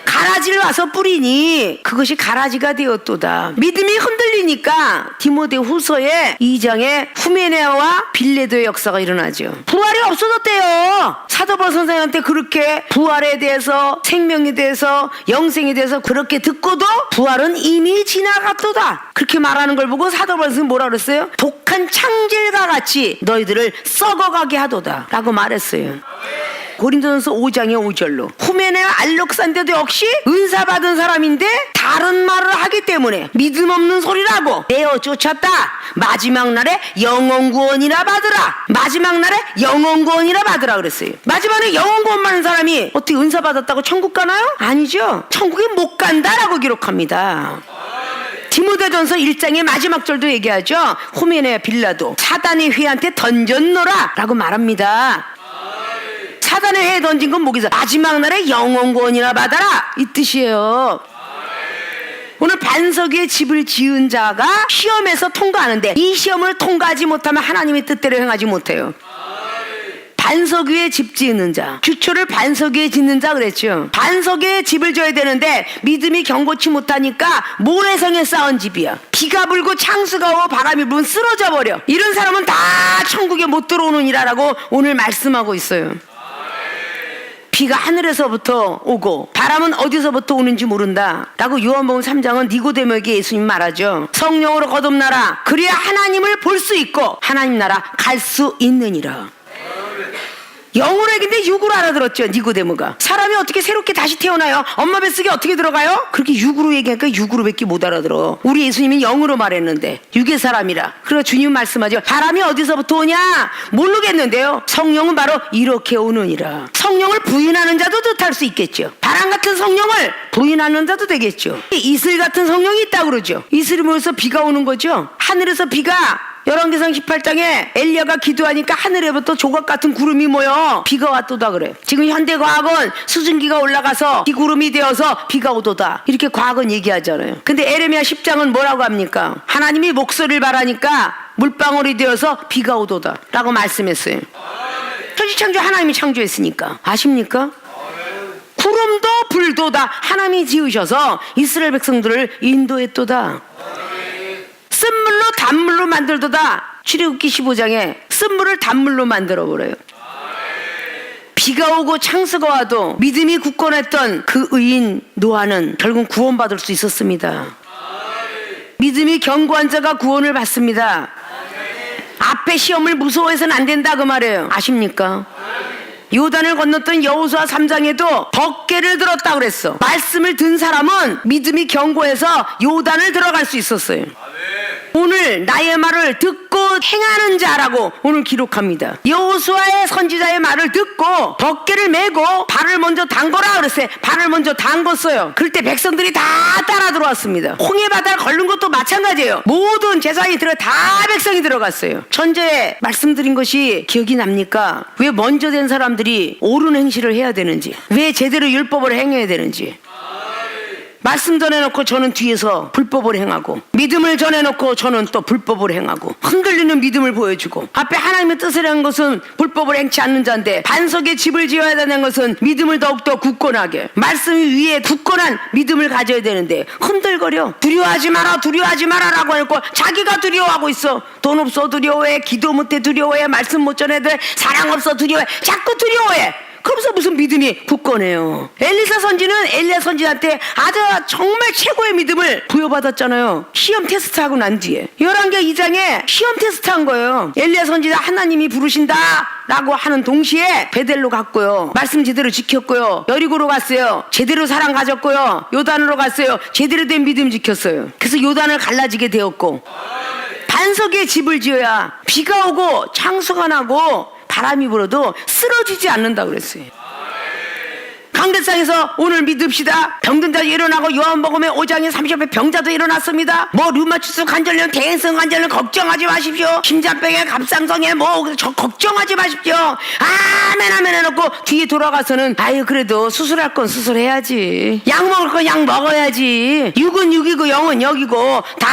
가라지를 와서 뿌리니 그것이 가라지가 되었도다. 믿음이 흔들리니까 디모데 후서에 2장에 후메네와 빌레도의 역사가 일어나죠. 부활이 없어졌대요. 사도 바울 선생한테 그렇게 부활에 대해서, 생명에 대해서, 영생에 대해서 그렇게 듣고도 부활은 이미 지나갔도다. 그렇게 말하는 걸 보고 사도 바울 선생이 뭐라 그랬어요? 독한 창질과 같이 너희들을 썩어가게 하도다 라고 말했어요. 고린도전서 5장의 5절로 후메네와 알렉산더도 역시 은사 받은 사람인데 다른 말을 하기 때문에 믿음 없는 소리라고 내어 쫓았다. 마지막 날에 영원 구원이라 받으라. 마지막 날에 영원 구원이라 받으라 그랬어요. 마지막에 영원 구원 받는 사람이 어떻게 은사 받았다고 천국 가나요? 아니죠. 천국에 못 간다라고 기록합니다. 디모데전서 1장의 마지막 절도 얘기하죠. 후메네 빌라도 사단의 회한테 던졌노라 라고 말합니다. 사단의 회에 던진 건 뭐겠어? 마지막 날에 영원 구원이나 받아라 이 뜻이에요. 오늘 반석 위에 집을 지은 자가 시험에서 통과하는데 이 시험을 통과하지 못하면 하나님의 뜻대로 행하지 못해요. 반석 위에 집 짓는 자, 주초를 반석 위에 짓는 자 그랬죠. 반석 위에 집을 져야 되는데 믿음이 견고치 못하니까 모래성에 쌓은 집이야. 비가 불고 창수가 오고 바람이 불면 쓰러져 버려. 이런 사람은 다 천국에 못 들어오느니라라고 오늘 말씀하고 있어요. 비가 하늘에서부터 오고 바람은 어디서부터 오는지 모른다 라고 요한복음 3장은 니고데모에게 예수님 말하죠. 성령으로 거듭나라. 그래야 하나님을 볼 수 있고 하나님 나라 갈 수 있느니라. 영으로 얘기인데 육으로 알아들었죠. 니고데모가. 사람이 어떻게 새롭게 다시 태어나요? 엄마 뱃속에 어떻게 들어가요? 그렇게 육으로 얘기하니까 육으로밖에 못 알아들어. 우리 예수님이 영으로 말했는데 육의 사람이라. 그래서 주님 말씀하죠. 바람이 어디서부터 오냐? 모르겠는데요. 성령은 바로 이렇게 오느니라. 성령을 부인하는 자도 뜻할 수 있겠죠. 바람 같은 성령을 부인하는 자도 되겠죠. 이슬 같은 성령이 있다고 그러죠. 이슬이 모여서 비가 오는 거죠. 하늘에서 비가 열왕기상 18장에 엘리야가 기도하니까 하늘에부터 조각 같은 구름이 모여 비가 왔도다 그래. 지금 현대과학은 수증기가 올라가서 이 구름이 되어서 비가 오도다 이렇게 과학은 얘기하잖아요. 근데 에레미야 10장은 뭐라고 합니까? 하나님이 목소리를 바라니까 물방울이 되어서 비가 오도다 라고 말씀했어요. 천지창조 하나님이 창조했으니까. 아십니까? 구름도 불도다 하나님이 지으셔서 이스라엘 백성들을 인도했도다. 쓴물로 단물로 만들도다. 출애굽기 15장에 쓴물을 단물로 만들어버려요. 비가 오고 창수가 와도 믿음이 굳건했던 그 의인 노아는 결국 구원받을 수 있었습니다. 믿음이 견고한 자가 구원을 받습니다. 앞에 시험을 무서워해서는 안 된다 그 말이에요. 아십니까? 요단을 건넜던 여호수아 3장에도 덮개를 들었다 그랬어. 말씀을 든 사람은 믿음이 견고해서 요단을 들어갈 수 있었어요. 오늘 나의 말을 듣고 행하는 자라고 오늘 기록합니다. 여호수아의 선지자의 말을 듣고 덮개를 메고 발을 먼저 담궈라 그랬어요. 발을 먼저 담궜어요. 그럴 때 백성들이 다 따라 들어왔습니다. 홍해 바다를 걸른 것도 마찬가지예요. 모든 제사장이 다 백성이 들어갔어요. 전제 말씀드린 것이 기억이 납니까? 왜 먼저 된 사람들이 옳은 행실을 해야 되는지, 왜 제대로 율법을 행해야 되는지. 말씀 전해놓고 저는 뒤에서 불법을 행하고, 믿음을 전해놓고 저는 또 불법을 행하고, 흔들리는 믿음을 보여주고, 앞에 하나님의 뜻을 한 것은 불법을 행치 않는 자인데 반석에 집을 지어야 되는 것은 믿음을 더욱더 굳건하게, 말씀 위에 굳건한 믿음을 가져야 되는데 흔들거려. 두려워하지 마라 두려워하지 마라라고 하고 자기가 두려워하고 있어. 돈 없어 두려워해, 기도 못해 두려워해, 말씀 못 전해 돼, 사랑 없어 두려워해, 자꾸 두려워해. 그러면서 무슨 믿음이 굳건해요. 엘리사 선지는 엘리야 선지한테 아주 정말 최고의 믿음을 부여받았잖아요. 시험 테스트하고 난 뒤에 열왕기 2장에 시험 테스트한 거예요. 엘리야 선지자 하나님이 부르신다 라고 하는 동시에 베델로 갔고요, 말씀 제대로 지켰고요, 여리고로 갔어요, 제대로 사랑 가졌고요, 요단으로 갔어요, 제대로 된 믿음 지켰어요. 그래서 요단을 갈라지게 되었고, 반석에 집을 지어야 비가 오고 창수가 나고 바람이 불어도 쓰러지지 않는다 그랬어요. 강대상에서 오늘 믿읍시다. 병든 자 일어나고 요한복음의 5장에 30배 병자도 일어났습니다. 뭐 류마티스 관절염, 대행성 관절염 걱정하지 마십시오. 심장병에 갑상선에 저 걱정하지 마십시오. 아멘 아멘 해놓고 뒤에 돌아가서는 아유 그래도 수술할 건 수술해야지, 약 먹을 건 약 먹어야지, 육은 육이고 영은 영이고, 다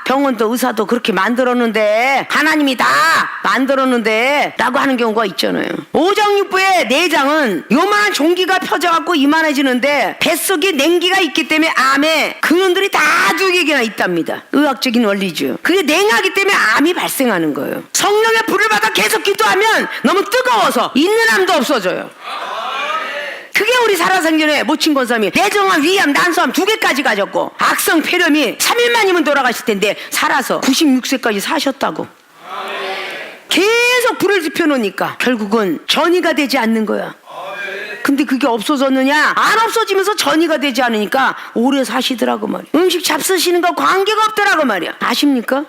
병원도 의사도 그렇게 만들었는데, 하나님이 다 만들었는데 라고 하는 경우가 있잖아요. 5장 6부의 4장은 요만한 종기가 펴져갖고 이만해지는데 뱃속에 냉기가 있기 때문에 암에 근원들이 다 2개나 있답니다. 의학적인 원리죠. 그게 냉하기 때문에 암이 발생하는 거예요. 성령의 불을 받아 계속 기도하면 너무 뜨거워서 있는 암도 없어져요. 그게 우리 살아생전에 모친 권사님이 내정암, 위암, 난소암 2개까지 가졌고, 악성 폐렴이 3일만이면 돌아가실 텐데 살아서 96세까지 사셨다고. 계속 불을 지펴놓으니까 결국은 전이가 되지 않는 거야. 근데 그게 없어졌느냐? 안 없어지면서 전이가 되지 않으니까 오래 사시더라고 말이야. 음식 잡수시는 거 관계가 없더라고 말이야. 아십니까?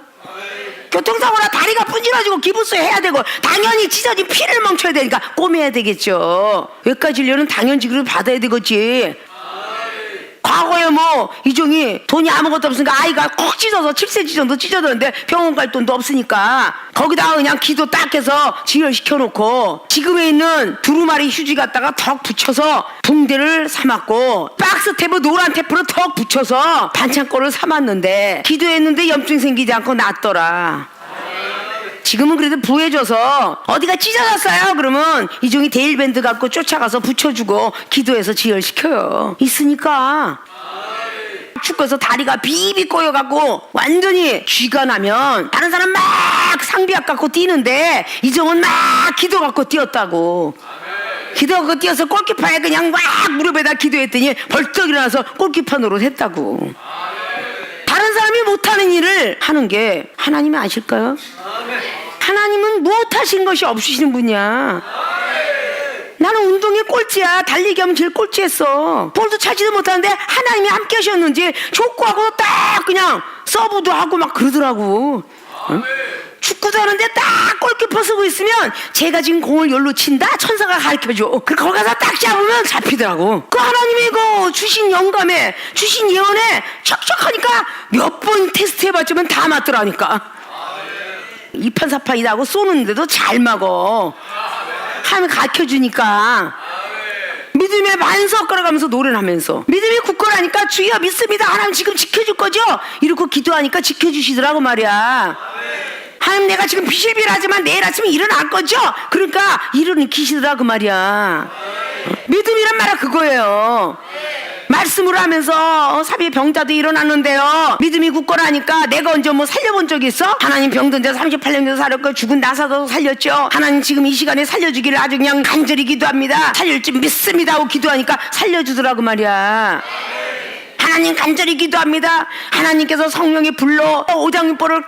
교통사고나 다리가 분질러지고 기부스 해야 되고, 당연히 찢어진 피를 멈춰야 되니까 꼬매야 되겠죠. 외과 진료는 당연 지급을 받아야 되겠지. 과거에 그래 뭐 이종이 돈이 아무것도 없으니까 아이가 콕 찢어서 7cm 정도 찢어졌는데 병원 갈 돈도 없으니까 거기다가 그냥 기도 딱 해서 지혈시켜놓고 지금에 있는 두루마리 휴지 갖다가 턱 붙여서 붕대를 삼았고 박스 테이프 노란 테이프로 턱 붙여서 반창고를 삼았는데 기도했는데 염증 생기지 않고 낫더라. 지금은 그래도 부해져서 어디가 찢어졌어요 그러면 이종이 데일밴드 갖고 쫓아가서 붙여주고 기도해서 지혈시켜요. 있으니까. 축구에서 다리가 비비 꼬여갖고 완전히 쥐가 나면 다른 사람 막 상비약 갖고 뛰는데 이종은 막 기도 갖고 뛰었다고. 기도 갖고 뛰어서 골키퍼에 그냥 막 무릎에다 기도했더니 벌떡 일어나서 골키퍼 노릇했다고. 다른 사람이 못하는 일을 하는 게 하나님이 아실까요? 하나님은 못하신 것이 없으시는 분이야. 나는 운동이 꼴찌야. 달리기 하면 제일 꼴찌했어. 볼도 차지도 못하는데 하나님이 함께 하셨는지 족구하고 딱 그냥 서브도 하고 막 그러더라고. 응? 축구도 하는데 딱 골키퍼 쓰고 있으면 제가 지금 공을 열로 친다? 천사가 가르쳐줘. 그리고 거기 가서 딱 잡으면 잡히더라고. 그 하나님이 그 주신 영감에 주신 예언에 척척하니까 몇 번 테스트 해봤지만 다 맞더라니까. 이판사판이다 하고 쏘는데도 잘 막어. 하나님이 가르쳐주니까 믿음의 반석 걸어가면서 노래를 하면서 믿음이 굳건하니까 주여 믿습니다. 하나님 지금 지켜줄 거죠? 이러고 기도하니까 지켜주시더라고 말이야. 하나님 내가 지금 비실비실하지만 내일 아침에 일어날 거죠? 그러니까 일으키시더라고 말이야. 믿음이란 말은 그거예요. 말씀을 하면서 사비의 병자도 일어났는데요. 믿음이 굳건하니까 내가 언제 뭐 살려본 적 있어? 하나님 병든 데서 38년 정도 살았고 죽은 나사도 살렸죠. 하나님 지금 이 시간에 살려주기를 아주 그냥 간절히 기도합니다. 살릴 줄 믿습니다 하고 기도하니까 살려주더라고 말이야. 하나님 간절히 기도합니다. 하나님께서 성령의 불로 오장육부를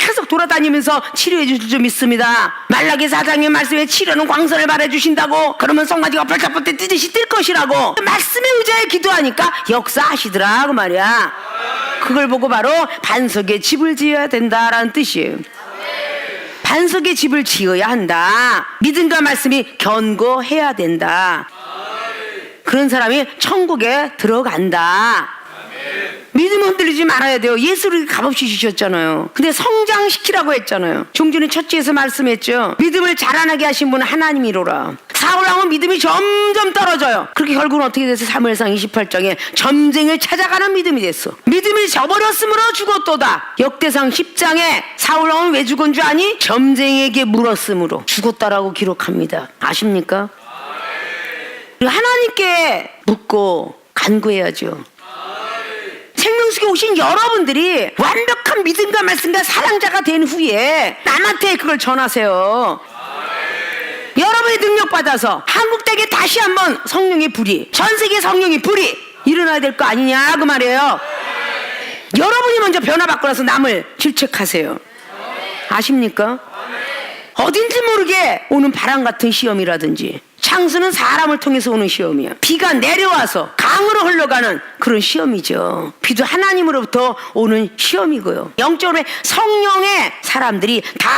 계속 돌아다니면서 치료해 주실 줄 믿습니다. 말라기 4장의 말씀에 치료는 광선을 발해주신다고. 그러면 송아지가 벌떡벌떡 뛰듯이 뛸 것이라고 말씀에 의지하여 기도하니까 역사하시더라고 말이야. 그걸 보고 바로 반석에 집을 지어야 된다라는 뜻이에요. 반석에 집을 지어야 한다. 믿음과 말씀이 견고해야 된다. 그런 사람이 천국에 들어간다. 믿음 흔들리지 말아야 돼요. 예수를 값없이 주셨잖아요. 근데 성장시키라고 했잖아요. 종전에 첫째에서 말씀했죠. 믿음을 자라나게 하신 분은 하나님이로라. 사울왕은 믿음이 점점 떨어져요. 그렇게 결국은 어떻게 됐어요? 사무엘상 28장에 점쟁이를 찾아가는 믿음이 됐어. 믿음을 저버렸으므로 죽었도다. 역대상 10장에 사울왕은 왜 죽은 줄 아니? 점쟁이에게 물었으므로 죽었다라고 기록합니다. 아십니까? 하나님께 묻고 간구해야죠. 생명수에 오신 여러분들이 완벽한 믿음과 말씀과 사랑자가 된 후에 남한테 그걸 전하세요. 여러분이 능력받아서 한국 땅에 다시 한번 성령의 불이, 전 세계 성령의 불이 일어나야 될 거 아니냐 그 말이에요. 여러분이 먼저 변화받고 나서 남을 질책하세요. 아십니까? 어딘지 모르게 오는 바람 같은 시험이라든지 창수는 사람을 통해서 오는 시험이야. 비가 내려와서 강으로 흘러가는 그런 시험이죠. 비도 하나님으로부터 오는 시험이고요. 영적으로 성령의 사람들이 다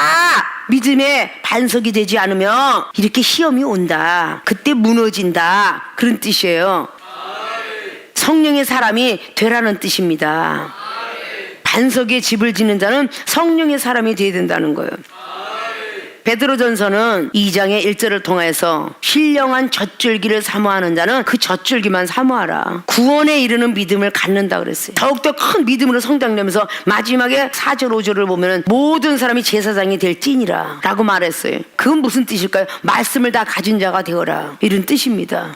믿음의 반석이 되지 않으면 이렇게 시험이 온다. 그때 무너진다. 그런 뜻이에요. 성령의 사람이 되라는 뜻입니다. 반석에 집을 짓는 자는 성령의 사람이 되어야 된다는 거예요. 베드로전서는 2장의 1절을 통해서 신령한 젖줄기를 사모하는 자는 그 젖줄기만 사모하라. 구원에 이르는 믿음을 갖는다 그랬어요. 더욱더 큰 믿음으로 성장되면서 마지막에 4절 5절을 보면 모든 사람이 제사장이 될지니라 라고 말했어요. 그건 무슨 뜻일까요? 말씀을 다 가진 자가 되어라 이런 뜻입니다.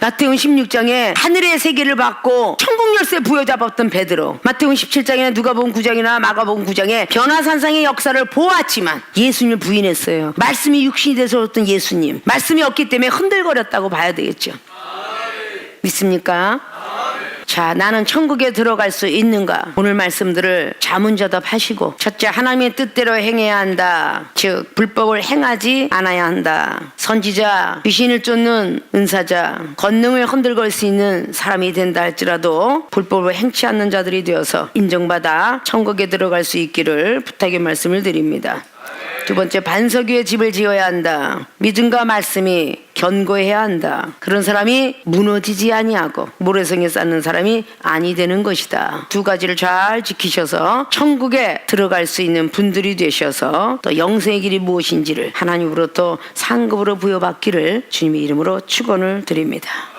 마태복음 16장에 하늘의 세계를 받고 천국 열쇠 부여잡았던 베드로, 마태복음 17장이나 누가복음 9장이나 마가복음 9장에 변화산상의 역사를 보았지만 예수님을 부인했어요. 말씀이 육신이 돼서 오셨던 예수님, 말씀이 없기 때문에 흔들거렸다고 봐야 되겠죠. 믿습니까? 자, 나는 천국에 들어갈 수 있는가? 오늘 말씀들을 자문자답하시고, 첫째, 하나님의 뜻대로 행해야 한다. 즉 불법을 행하지 않아야 한다. 선지자, 귀신을 쫓는 은사자, 권능을 흔들걸 수 있는 사람이 된다 할지라도 불법을 행치 않는 자들이 되어서 인정받아 천국에 들어갈 수 있기를 부탁의 말씀을 드립니다. 두 번째, 반석 위에 집을 지어야 한다. 믿음과 말씀이 견고해야 한다. 그런 사람이 무너지지 아니하고 모래성에 쌓는 사람이 아니 되는 것이다. 두 가지를 잘 지키셔서 천국에 들어갈 수 있는 분들이 되셔서 또 영생의 길이 무엇인지를 하나님으로부터 상급으로 부여받기를 주님의 이름으로 축원을 드립니다.